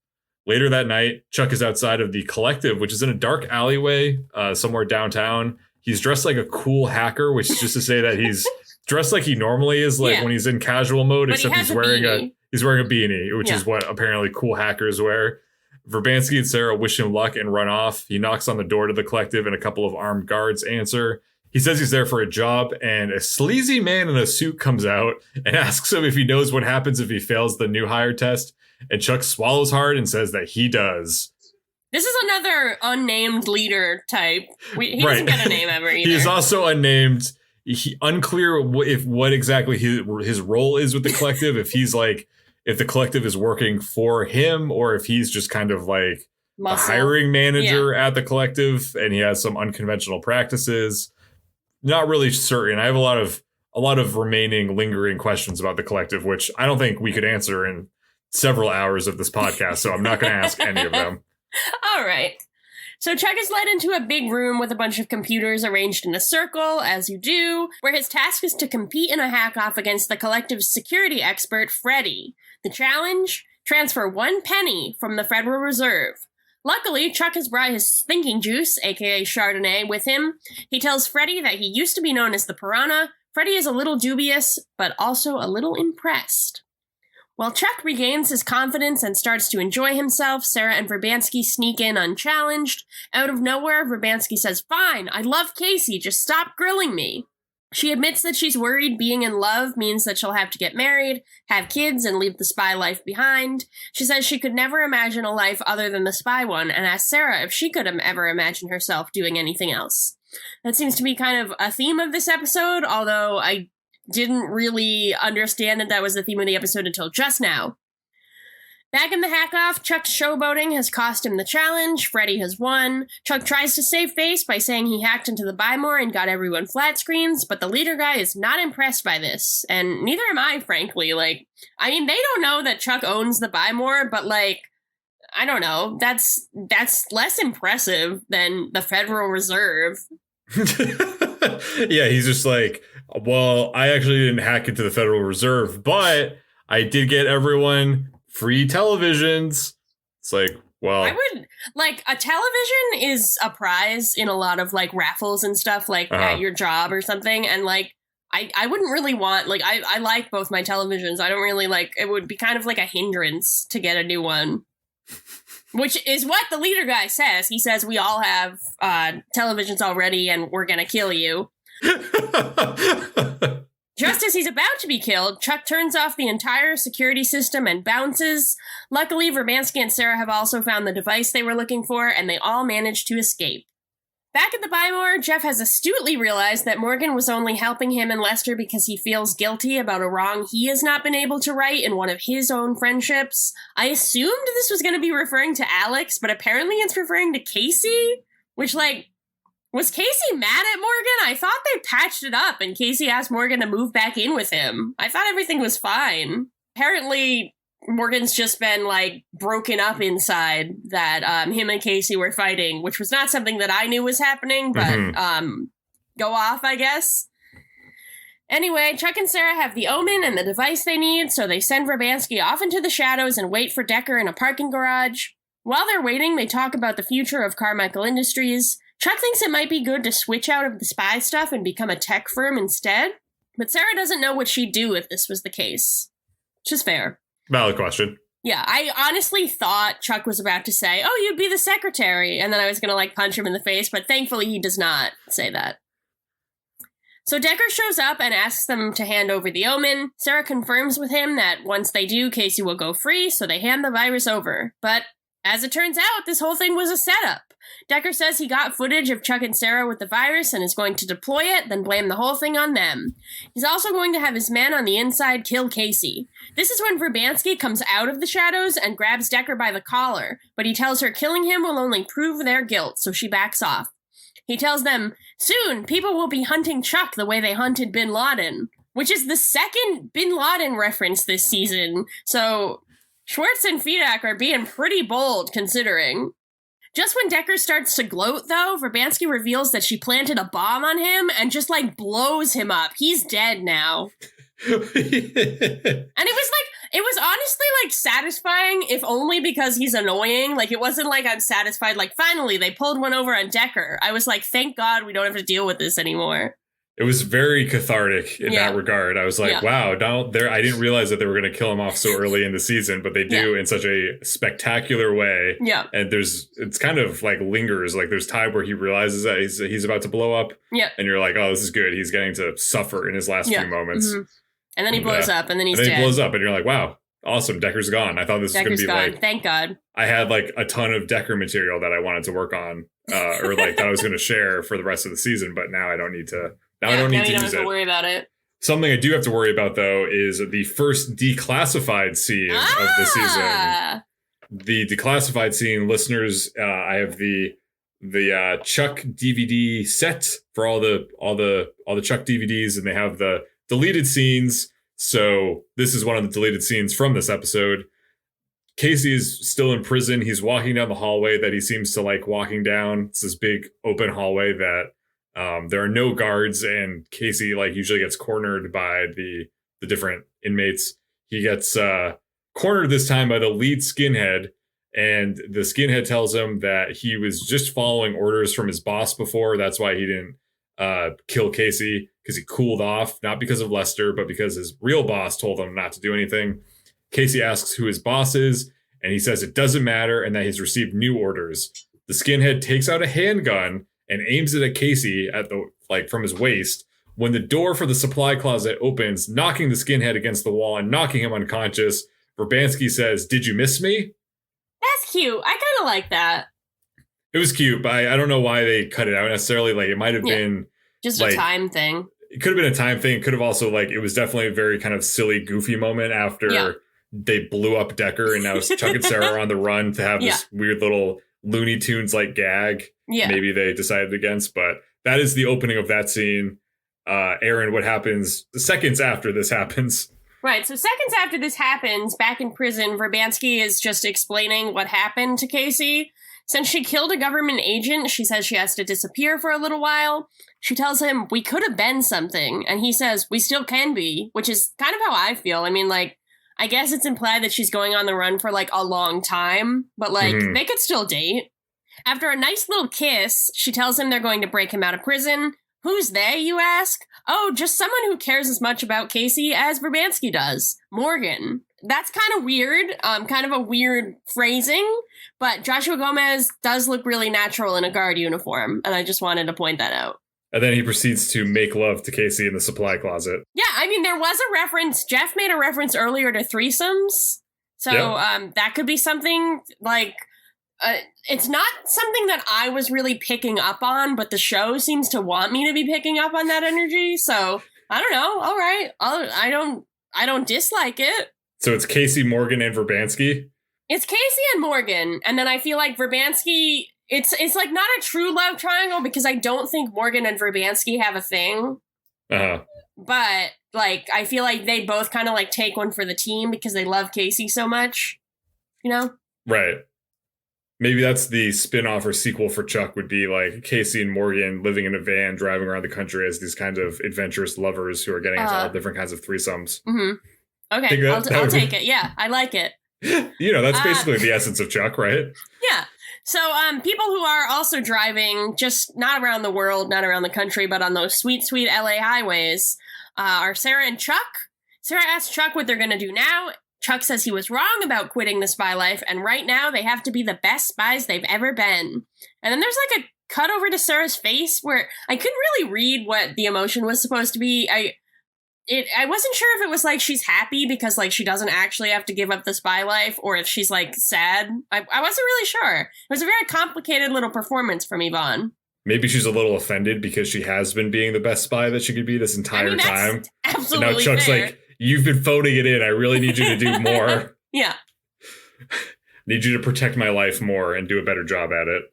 Later that night, Chuck is outside of the collective, which is in a dark alleyway somewhere downtown. He's dressed like a cool hacker, which is just to say that he's dressed like he normally is, when he's in casual mode, but except he's wearing a beanie, which is what apparently cool hackers wear. Verbansky and Sarah wish him luck and run off. He knocks on the door to the collective and a couple of armed guards answer. He says he's there for a job, and a sleazy man in a suit comes out and asks him if he knows what happens if he fails the new hire test. And Chuck swallows hard and says that he does. This is another unnamed leader type. He doesn't get a name ever either. He is also unnamed. Unclear what exactly his role is with the collective. If he's if the collective is working for him, or if he's just kind of a hiring manager at the collective, and he has some unconventional practices. Not really certain. I have a lot of remaining lingering questions about the collective, which I don't think we could answer in several hours of this podcast, so I'm not going to ask any of them. All right. So Chuck is led into a big room with a bunch of computers arranged in a circle, as you do, where his task is to compete in a hack-off against the collective's security expert, Freddie. The challenge? Transfer 1 penny from the Federal Reserve. Luckily, Chuck has brought his thinking juice, aka Chardonnay, with him. He tells Freddie that he used to be known as the Piranha. Freddie is a little dubious, but also a little impressed. While Chuck regains his confidence and starts to enjoy himself, Sarah and Verbansky sneak in unchallenged. Out of nowhere, Verbansky says, "Fine, I love Casey, just stop grilling me." She admits that she's worried being in love means that she'll have to get married, have kids, and leave the spy life behind. She says she could never imagine a life other than the spy one, and asks Sarah if she could ever imagine herself doing anything else. That seems to be kind of a theme of this episode, although I didn't really understand that was the theme of the episode until just now. Back in the hack-off, Chuck's showboating has cost him the challenge. Freddy has won. Chuck tries to save face by saying he hacked into the Buy More and got everyone flat screens, but the leader guy is not impressed by this, and neither am I, frankly. They don't know that Chuck owns the Buy More, but, I don't know. That's less impressive than the Federal Reserve. Yeah, he's just like, well, I actually didn't hack into the Federal Reserve, but I did get everyone free televisions. It's like, well, I would a television is a prize in a lot of raffles and stuff at your job or something. And I wouldn't really want, I like both my televisions. I don't really it would be kind of like a hindrance to get a new one. Which is what the leader guy says. He says, we all have televisions already and we're going to kill you. Just as he's about to be killed, Chuck turns off the entire security system and bounces. Luckily, Verbansky and Sarah have also found the device they were looking for, and they all manage to escape. Back at the Buy More, Jeff has astutely realized that Morgan was only helping him and Lester because he feels guilty about a wrong he has not been able to right in one of his own friendships. I assumed this was going to be referring to Alex, but apparently it's referring to Casey, which, was Casey mad at Morgan? I thought they patched it up and Casey asked Morgan to move back in with him. I thought everything was fine. Apparently, Morgan's just been, broken up inside that him and Casey were fighting, which was not something that I knew was happening, but go off, I guess. Anyway, Chuck and Sarah have the omen and the device they need, so they send Verbansky off into the shadows and wait for Decker in a parking garage. While they're waiting, they talk about the future of Carmichael Industries. Chuck thinks it might be good to switch out of the spy stuff and become a tech firm instead, but Sarah doesn't know what she'd do if this was the case. Which is fair. Valid question. Yeah, I honestly thought Chuck was about to say, "Oh, you'd be the secretary," and then I was going to punch him in the face, but thankfully he does not say that. So Decker shows up and asks them to hand over the omen. Sarah confirms with him that once they do, Casey will go free, so they hand the virus over. But as it turns out, this whole thing was a setup. Decker says he got footage of Chuck and Sarah with the virus and is going to deploy it, then blame the whole thing on them. He's also going to have his men on the inside kill Casey. This is when Verbansky comes out of the shadows and grabs Decker by the collar, but he tells her killing him will only prove their guilt, so she backs off. He tells them, soon people will be hunting Chuck the way they hunted Bin Laden, which is the second Bin Laden reference this season, so Schwartz and Fedak are being pretty bold considering. Just when Decker starts to gloat, though, Verbansky reveals that she planted a bomb on him and just, blows him up. He's dead now. And it was honestly, satisfying, if only because he's annoying. It wasn't I'm satisfied, finally, they pulled one over on Decker. I was thank God we don't have to deal with this anymore. It was very cathartic in that regard. I was wow, I didn't realize that they were going to kill him off so early in the season, but they do in such a spectacular way. Yeah. And it's kind of lingers. There's time where he realizes that he's about to blow up. Yeah. And you're oh, this is good. He's getting to suffer in his last few moments. Mm-hmm. And then he blows up, and then he's dead. He blows up, and you're wow, awesome, Decker's gone. I thought this was going to be gone. Thank God. I had a ton of Decker material that I wanted to work on, or that I was going to share for the rest of the season, but now I don't need to. I don't need to use it. Now you don't have to worry about it. Something I do have to worry about, though, is the first declassified scene of the season. The declassified scene, listeners, I have the Chuck DVD set for all the Chuck DVDs, and they have the deleted scenes. So this is one of the deleted scenes from this episode. Casey is still in prison. He's walking down the hallway that he seems to like walking down. It's this big open hallway that there are no guards, and Casey usually gets cornered by the different inmates. He gets cornered this time by the lead skinhead, and the skinhead tells him that he was just following orders from his boss before. That's why he didn't kill Casey, because he cooled off, not because of Lester, but because his real boss told him not to do anything. Casey asks who his boss is, and he says it doesn't matter and that he's received new orders. The skinhead takes out a handgun and aims it at Casey from his waist when the door for the supply closet opens, knocking the skinhead against the wall and knocking him unconscious. Verbansky says, "Did you miss me?" That's cute. I kind of like that. It was cute, but I don't know why they cut it out necessarily. Like, it might have been just a time thing. It could have been a time thing. It could have also, it was definitely a very kind of silly, goofy moment after they blew up Decker, and now Chuck and Sarah are on the run to have this weird little Looney Tunes gag. Yeah. Maybe they decided against, but that is the opening of that scene. Erin, what happens seconds after this happens? Right. So seconds after this happens, back in prison, Verbansky is just explaining what happened to Casey. Since she killed a government agent, she says she has to disappear for a little while. She tells him, we could have been something. And he says, we still can be, which is kind of how I feel. I mean, I guess it's implied that she's going on the run for a long time, but they could still date. After a nice little kiss, she tells him they're going to break him out of prison. Who's they, you ask? Oh, just someone who cares as much about Casey as Verbansky does. Morgan. That's kind of weird, kind of a weird phrasing, but Joshua Gomez does look really natural in a guard uniform, and I just wanted to point that out. And then he proceeds to make love to Casey in the supply closet. Yeah, I mean, there was a reference, Jeff made a reference earlier to threesomes, so that could be something it's not something that I was really picking up on, but the show seems to want me to be picking up on that energy. So I don't know. All right. I don't dislike it. So it's Casey, Morgan, and Verbansky? It's Casey and Morgan. And then I feel like Verbansky, it's not a true love triangle because I don't think Morgan and Verbansky have a thing. Uh-huh. But I feel like they both kind of take one for the team because they love Casey so much, Right. Maybe that's the spin-off or sequel for Chuck would be Casey and Morgan living in a van, driving around the country as these kind of adventurous lovers who are getting into all different kinds of threesomes. Mm-hmm. Okay, I'll take it. Yeah, I like it. That's basically the essence of Chuck, right? Yeah. So people who are also driving, just not around the world, not around the country, but on those sweet, sweet LA highways, are Sarah and Chuck. Sarah asks Chuck what they're going to do now. Chuck says he was wrong about quitting the spy life, and right now they have to be the best spies they've ever been. And then there's a cut over to Sarah's face where I couldn't really read what the emotion was supposed to be. I wasn't sure if it was she's happy because she doesn't actually have to give up the spy life, or if she's sad. I wasn't really sure. It was a very complicated little performance from Yvonne. Maybe she's a little offended because she has been being the best spy that she could be this entire time. Absolutely. And now Chuck's fair. You've been phoning it in. I really need you to do more. Yeah. Need you to protect my life more and do a better job at it.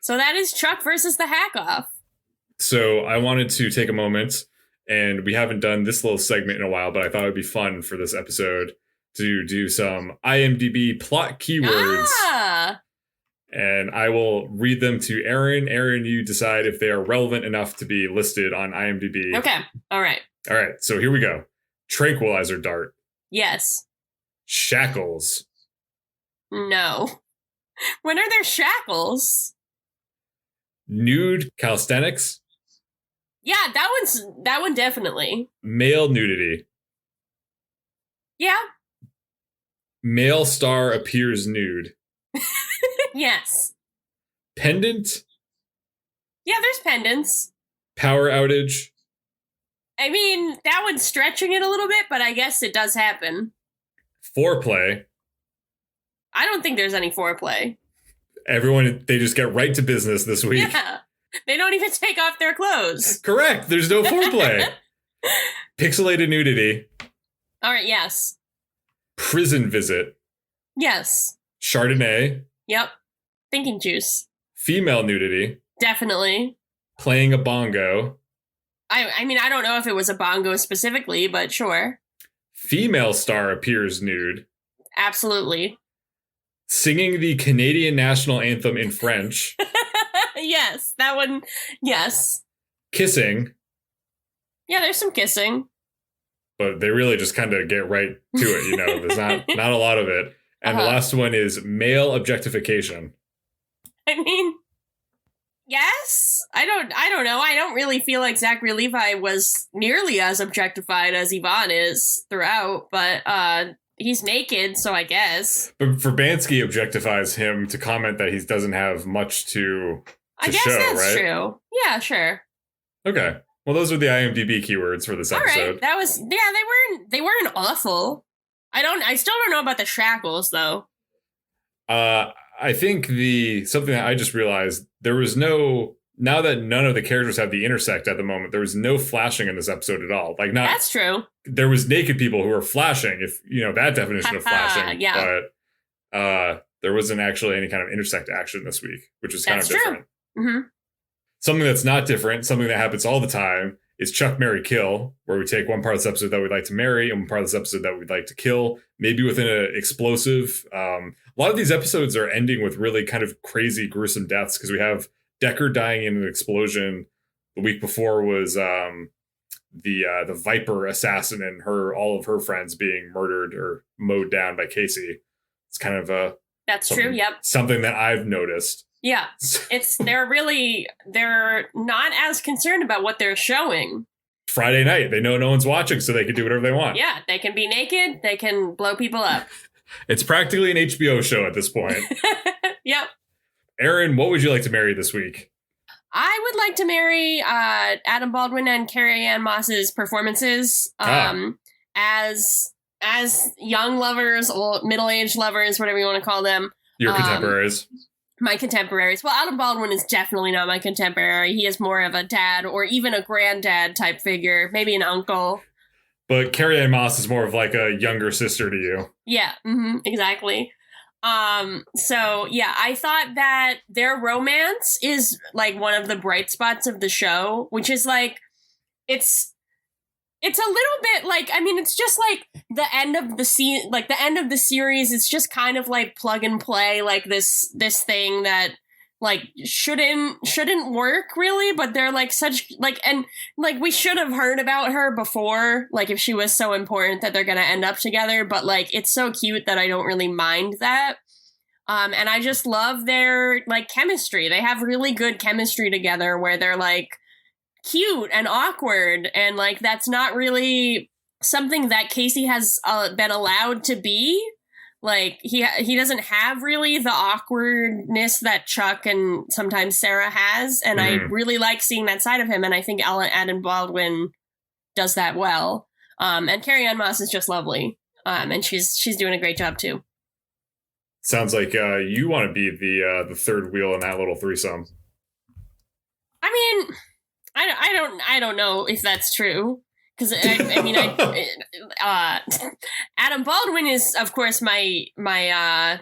So that is Chuck versus the Hack-Off. So I wanted to take a moment, and we haven't done this little segment in a while, but I thought it would be fun for this episode to do some IMDb plot keywords. And I will read them to Erin. Erin, you decide if they are relevant enough to be listed on IMDb. Okay. All right. So here we go. Tranquilizer dart. Yes. Shackles. No. When are there shackles? Nude calisthenics. Yeah, that one definitely. Male nudity. Yeah. Male star appears nude. Yes. Pendant. Yeah, there's pendants. Power outage. I mean, that one's stretching it a little bit, but I guess it does happen. Foreplay. I don't think there's any foreplay. Everyone, they just get right to business this week. Yeah. They don't even take off their clothes. Correct. There's no foreplay. Pixelated nudity. All right, yes. Prison visit. Yes. Chardonnay. Yep. Thinking juice. Female nudity. Definitely. Playing a bongo. I mean, I don't know if it was a bongo specifically, but sure. Female star appears nude. Absolutely. Singing the Canadian national anthem in French. Yes, that one. Yes. Kissing. Yeah, there's some kissing. But they really just kind of get right to it, There's not a lot of it. And the last one is male objectification. I mean, yes. I don't know. I don't really feel like Zachary Levi was nearly as objectified as Yvonne is throughout, but he's naked, so I guess. But Verbansky objectifies him to comment that he doesn't have much to I guess show, that's right? true. Yeah, sure. Okay. Well, those are the IMDb keywords for this episode. All right. That was they weren't awful. I still don't know about the shackles though. I think something that I just realized, there was now that none of the characters have the intersect at the moment, there was no flashing in this episode at all. Like, not That's true. There was naked people who were flashing, if you know that definition of flashing. Yeah. But there wasn't actually any kind of intersect action this week, which is kind of different. Mm-hmm. Something that's not different, something that happens all the time, is Chuck, Marry, Kill, where we take one part of this episode that we'd like to marry and one part of this episode that we'd like to kill, maybe within an explosive. A lot of these episodes are ending with really kind of crazy, gruesome deaths, because we have Decker dying in an explosion. The week before was the Viper assassin and all of her friends being murdered or mowed down by Casey. It's kind of that's true. Yep. Something that I've noticed. Yeah, they're not as concerned about what they're showing. Friday night, they know no one's watching, so they can do whatever they want. Yeah, they can be naked, they can blow people up. It's practically an HBO show at this point. Yep. Erin, what would you like to marry this week? I would like to marry Adam Baldwin and Carrie-Anne Moss's performances as young lovers, or middle-aged lovers, whatever you want to call them. Your contemporaries. My contemporaries. Well, Adam Baldwin is definitely not my contemporary. He is more of a dad or even a granddad type figure, maybe an uncle. But Carrie-Anne Moss is more of like a younger sister to you. Yeah, exactly. So yeah, I thought that their romance is like one of the bright spots of the show, which is like, it's a little bit like, I mean, it's just like the end of the end of the series. It's just kind of like plug and play, like this thing that like shouldn't work really, but they're like such like, and like we should have heard about her before, like if she was so important that they're gonna end up together, but like it's so cute that I don't really mind that. And I just love their like chemistry. They have really good chemistry together where they're like cute and awkward, and like that's not really something that Casey has been allowed to be. Like he doesn't have really the awkwardness that Chuck and sometimes Sarah has, and I really like seeing that side of him, and I think Adam Baldwin does that well. And Carrie-Anne Moss is just lovely, and she's doing a great job too. Sounds like you want to be the third wheel in that little threesome. I mean, I don't know if that's true, because Adam Baldwin is of course my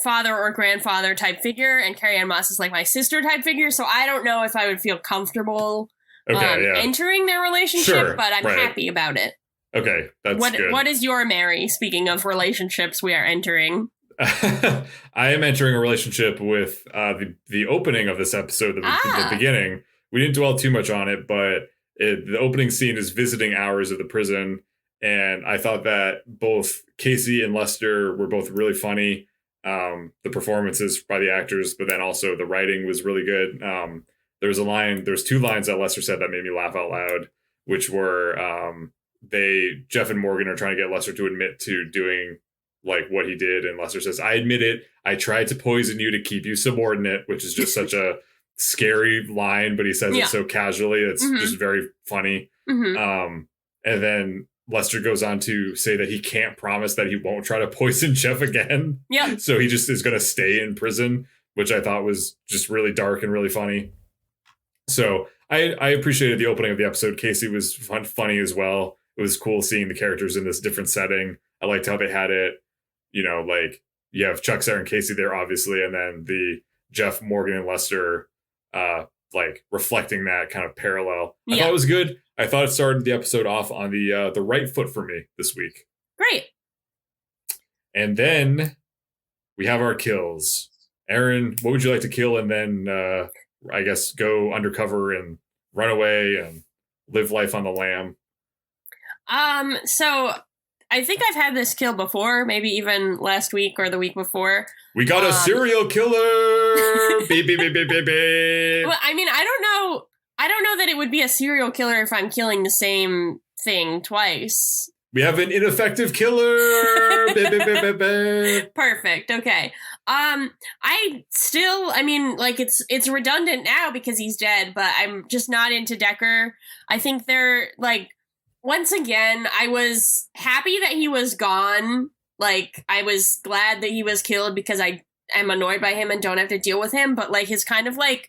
father or grandfather type figure, and Carrie-Anne Moss is like my sister type figure. So I don't know if I would feel comfortable entering their relationship, but I'm happy about it. Okay, that's good. What is your Mary? Speaking of relationships, we are entering. I am entering a relationship with the opening of this episode, the beginning. We didn't dwell too much on it, but the opening scene is visiting hours of the prison, and I thought that both Casey and Lester were both really funny. The performances by the actors, but then also the writing was really good. There's two lines that Lester said that made me laugh out loud, which were Jeff and Morgan are trying to get Lester to admit to doing like what he did, and Lester says, "I admit it. I tried to poison you to keep you subordinate," which is just such a scary line, but he says it so casually. It's just very funny. And then Lester goes on to say that he can't promise that he won't try to poison Jeff again. Yeah. So he just is going to stay in prison, which I thought was just really dark and really funny. So I appreciated the opening of the episode. Casey was funny as well. It was cool seeing the characters in this different setting. I liked how they had it. You know, like you have Chuck, Sarah, and Casey there, obviously, and then the Jeff, Morgan, and Lester, like reflecting that kind of parallel. I thought it was good. I thought it started the episode off on the right foot for me this week. Great. And then we have our kills. Erin, what would you like to kill and then, I guess, go undercover and run away and live life on the lam? So I think I've had this kill before, maybe even last week or the week before. We got a serial killer. Beep, beep, beep, beep, beep, beep. Well, I mean, I don't know that it would be a serial killer if I'm killing the same thing twice. We have an ineffective killer. Perfect. Okay. I mean, like it's redundant now because he's dead, but I'm just not into Decker. I think they're like, once again, I was happy that he was gone. Like, I was glad that he was killed because I am annoyed by him and don't have to deal with him. But like his kind of like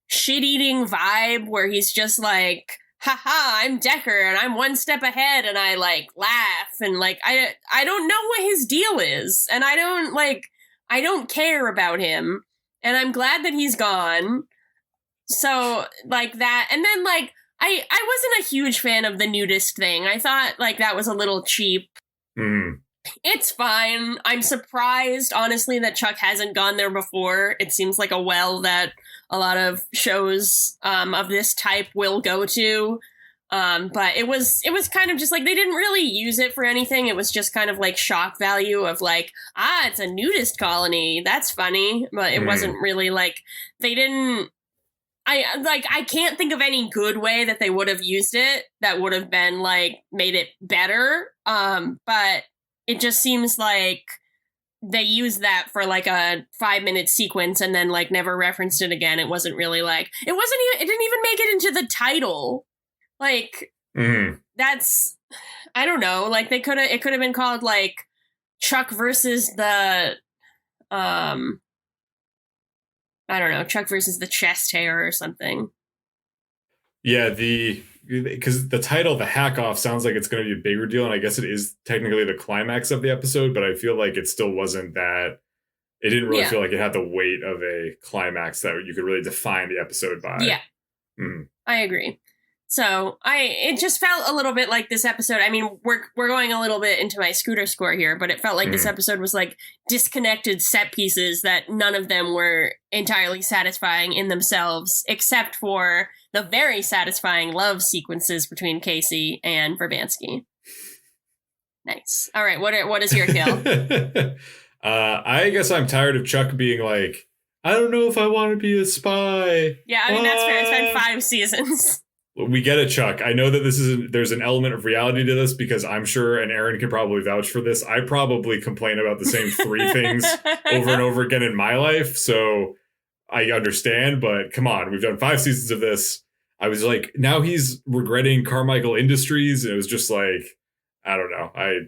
shit-eating vibe where he's just like, haha, I'm Decker and I'm one step ahead, and I like laugh and like I don't know what his deal is, and I don't care about him, and I'm glad that he's gone. So like that, and then like I wasn't a huge fan of the nudist thing. I thought like that was a little cheap. It's fine. I'm surprised, honestly, that Chuck hasn't gone there before. It seems like a well that a lot of shows of this type will go to. But it was kind of just like, they didn't really use it for anything. It was just kind of like shock value of like, it's a nudist colony. That's funny. But it wasn't really like, they didn't, I can't think of any good way that they would have used it that would have been like, made it better. But it just seems like they used that for like a 5-minute sequence and then like never referenced it again. It wasn't really like, it didn't even make it into the title. Like, that's, I don't know, like it could have been called like Chuck versus the, I don't know, Chuck versus the chest hair or something. Yeah, because the title, the hack off, sounds like it's going to be a bigger deal, and I guess it is technically the climax of the episode, but I feel like it still wasn't that. It didn't really feel like it had the weight of a climax that you could really define the episode by. Yeah, I agree. So it just felt a little bit like this episode. I mean, we're going a little bit into my Scooter score here, but it felt like this episode was like disconnected set pieces that none of them were entirely satisfying in themselves, except for the very satisfying love sequences between Casey and Verbansky. Nice. All right, what is your kill? I guess I'm tired of Chuck being like, I don't know if I want to be a spy. Yeah, I mean, that's fair. It's been 5 seasons. We get it, Chuck. I know that there's an element of reality to this because I'm sure, and Erin can probably vouch for this, I probably complain about the same 3 things over and over again in my life. So I understand, but come on, we've done 5 seasons of this. I was like, now he's regretting Carmichael Industries. And it was just like, I don't know. I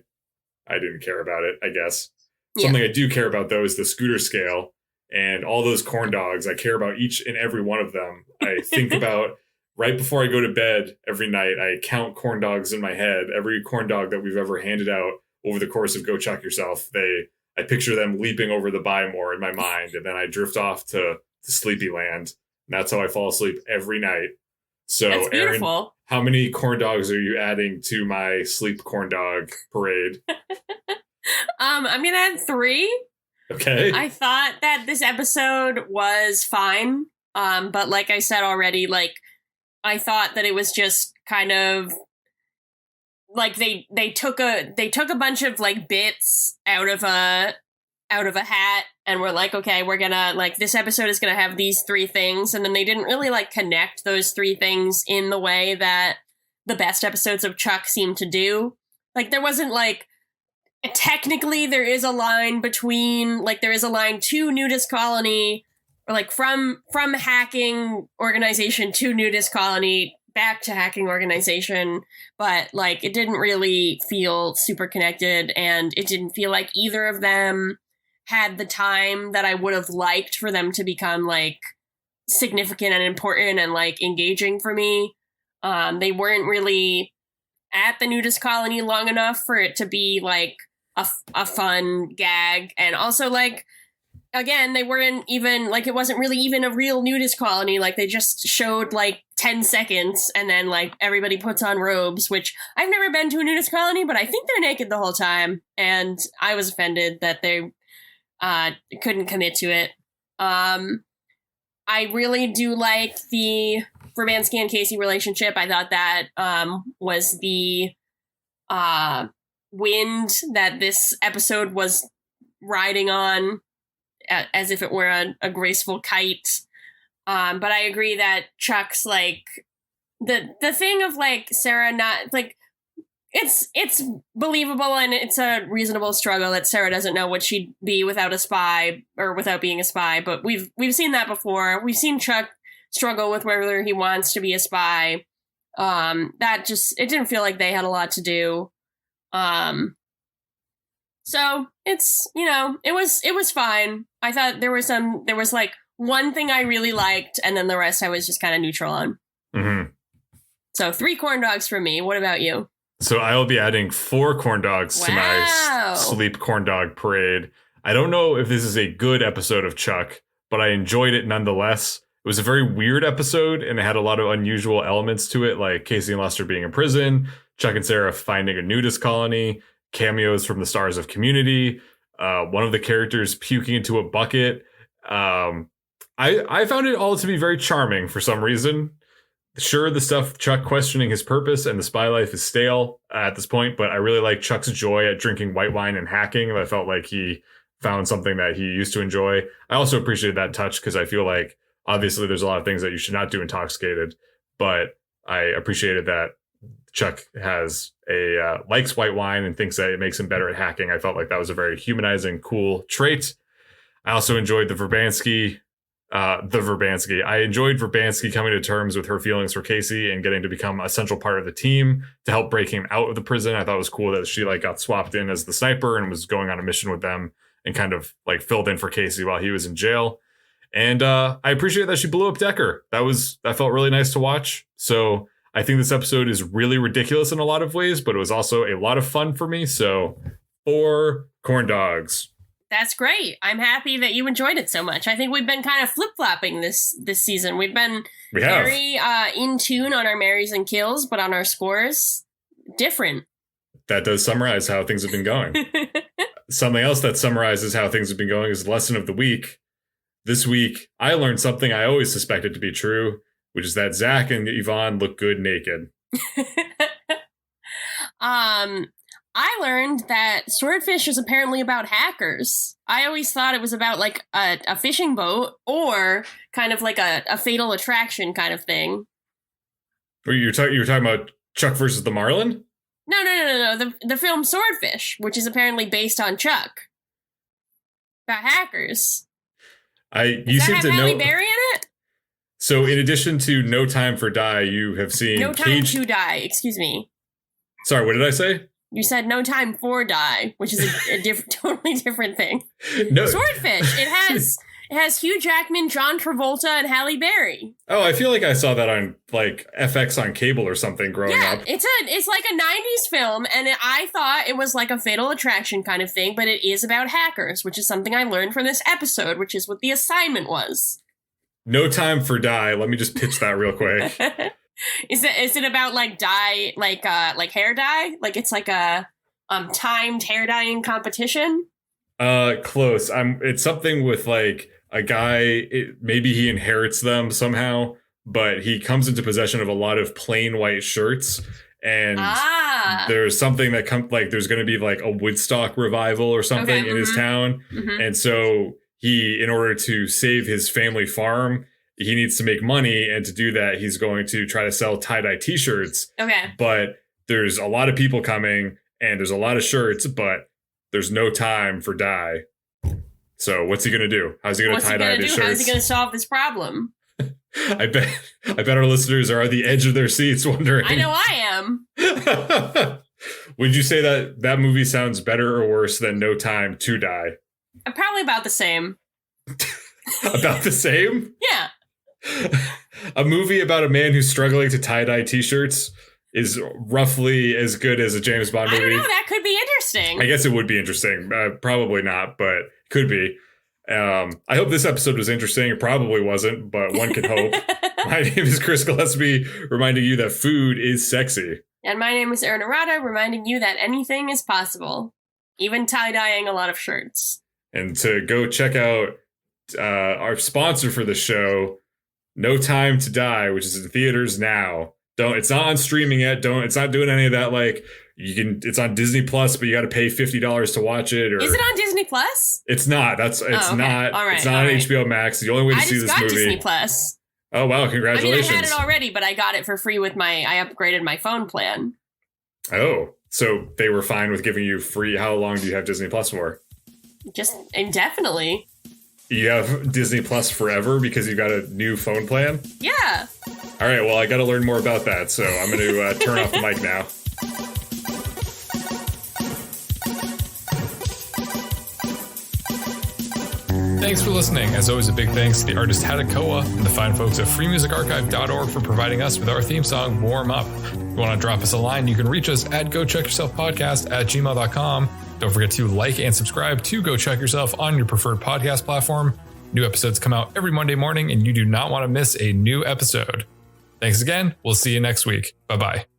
didn't care about it, I guess. Yeah. Something I do care about, though, is the Scooter scale and all those corn dogs. I care about each and every one of them. I think about... Right before I go to bed every night, I count corn dogs in my head. Every corn dog that we've ever handed out over the course of Go Chuck Yourself, I picture them leaping over the Buy More in my mind, and then I drift off to Sleepy Land. And that's how I fall asleep every night. So, that's beautiful. Erin, how many corn dogs are you adding to my sleep corn dog parade? I'm gonna add 3. Okay. I thought that this episode was fine, but like I said already, like, I thought that it was just kind of like they took a bunch of like bits out of a hat and were like, okay, we're gonna like, this episode is gonna have these 3 things, and then they didn't really like connect those 3 things in the way that the best episodes of Chuck seem to do. Like, there wasn't like, technically there is a line between, like, there is a line to Nudist Colony, or like from hacking organization to Nudist Colony back to hacking organization, but like it didn't really feel super connected, and it didn't feel like either of them had the time that I would have liked for them to become like significant and important and like engaging for me. They weren't really at the Nudist Colony long enough for it to be like a fun gag, and also like, again, they weren't even, like, it wasn't really even a real nudist colony. Like, they just showed, like, 10 seconds, and then, like, everybody puts on robes, which I've never been to a nudist colony, but I think they're naked the whole time, and I was offended that they couldn't commit to it. I really do like the Verbansky and Casey relationship. I thought that was the wind that this episode was riding on, as if it were a graceful kite. But I agree that Chuck's like the thing of like Sarah not like it's believable, and it's a reasonable struggle that Sarah doesn't know what she'd be without a spy or without being a spy. But we've seen that before. We've seen Chuck struggle with whether he wants to be a spy. It didn't feel like they had a lot to do. So it's, it was fine. I thought there was like one thing I really liked, and then the rest I was just kind of neutral on. Mm-hmm. So 3 corn dogs for me. What about you? So I will be adding 4 corn dogs to my sleep corn dog parade. I don't know if this is a good episode of Chuck, but I enjoyed it nonetheless. It was a very weird episode, and it had a lot of unusual elements to it, like Casey and Lester being in prison, Chuck and Sarah finding a nudist colony, cameos from the stars of Community, one of the characters puking into a bucket. I found it all to be very charming for some reason. Sure, the stuff Chuck questioning his purpose and the spy life is stale at this point, but I really like Chuck's joy at drinking white wine and hacking. I felt like he found something that he used to enjoy. I also appreciated that touch because I feel like obviously there's a lot of things that you should not do intoxicated, but I appreciated that Chuck likes white wine and thinks that it makes him better at hacking. I felt like that was a very humanizing, cool trait. I also enjoyed Verbanski. I enjoyed Verbanski coming to terms with her feelings for Casey and getting to become a central part of the team to help break him out of the prison. I thought it was cool that she got swapped in as the sniper and was going on a mission with them and kind of filled in for Casey while he was in jail. And I appreciate that she blew up Decker. That felt really nice to watch. So I think this episode is really ridiculous in a lot of ways, but it was also a lot of fun for me. So 4 corn dogs. That's great. I'm happy that you enjoyed it so much. I think we've been kind of flip-flopping this season. We've been very in tune on our marries and kills, but on our scores, different. That does summarize how things have been going. Something else that summarizes how things have been going is the lesson of the week. This week, I learned something I always suspected to be true, which is that Zach and Yvonne look good naked. I learned that Swordfish is apparently about hackers. I always thought it was about a fishing boat or kind of like a Fatal Attraction kind of thing. You were talking about Chuck versus the Marlin? No. The film Swordfish, which is apparently based on Chuck. About hackers. You seem to know. Halle Berry in it? So in addition to No Time for Die, you have seen No Time to Die, excuse me. Sorry, what did I say? You said No Time for Die, which is a totally different thing. No. Swordfish. It has Hugh Jackman, John Travolta, and Halle Berry. Oh, I feel like I saw that on FX on cable or something growing up. It's like a 90s film, and I thought it was like a Fatal Attraction kind of thing, but it is about hackers, which is something I learned from this episode, which is what the assignment was. No Time for Die. Let me just pitch that real quick. Is it about dye, hair dye? It's like a timed hair dyeing competition? Close. It's something with a guy, maybe he inherits them somehow, but he comes into possession of a lot of plain white shirts, and there's something that there's going to be a Woodstock revival or something in his town, and so he, in order to save his family farm, he needs to make money, and to do that, he's going to try to sell tie-dye t-shirts. Okay. But there's a lot of people coming, and there's a lot of shirts, but there's no time for dye. So what's he going to do? How's he going to tie-dye these shirts? How's he going to solve this problem? I bet our listeners are at the edge of their seats wondering. I know I am. Would you say that movie sounds better or worse than No Time to Die? Probably about the same. About the same? Yeah. A movie about a man who's struggling to tie-dye t-shirts is roughly as good as a James Bond movie. I don't know. That could be interesting. I guess it would be interesting. Probably not, but could be. I hope this episode was interesting. It probably wasn't, but one can hope. My name is Chris Gillespie, reminding you that food is sexy. And my name is Erin, reminding you that anything is possible. Even tie-dyeing a lot of shirts. And to go check out our sponsor for the show, No Time to Die, which is in theaters now. It's not on streaming yet. It's not doing any of that. It's on Disney Plus, but you got to pay $50 to watch it. Or is it on Disney Plus? It's not. It's not. All right, it's not on HBO Max. The only way to see this movie. I just got Disney Plus. Oh wow! Congratulations. I had it already, but I got it for free I upgraded my phone plan. Oh, So they were fine with giving you free. How long do you have Disney Plus for? Just indefinitely. You have Disney Plus forever because you got a new phone plan? Yeah. All right, well, I got to learn more about that, so I'm going to turn off the mic now. Thanks for listening. As always, a big thanks to the artist Hadakoa and the fine folks at freemusicarchive.org for providing us with our theme song, Warm Up. If you want to drop us a line, you can reach us at GoChuckYourselfPodcast@gmail.com. Don't forget to like and subscribe to Go Chuck Yourself on your preferred podcast platform. New episodes come out every Monday morning, and you do not want to miss a new episode. Thanks again. We'll see you next week. Bye-bye.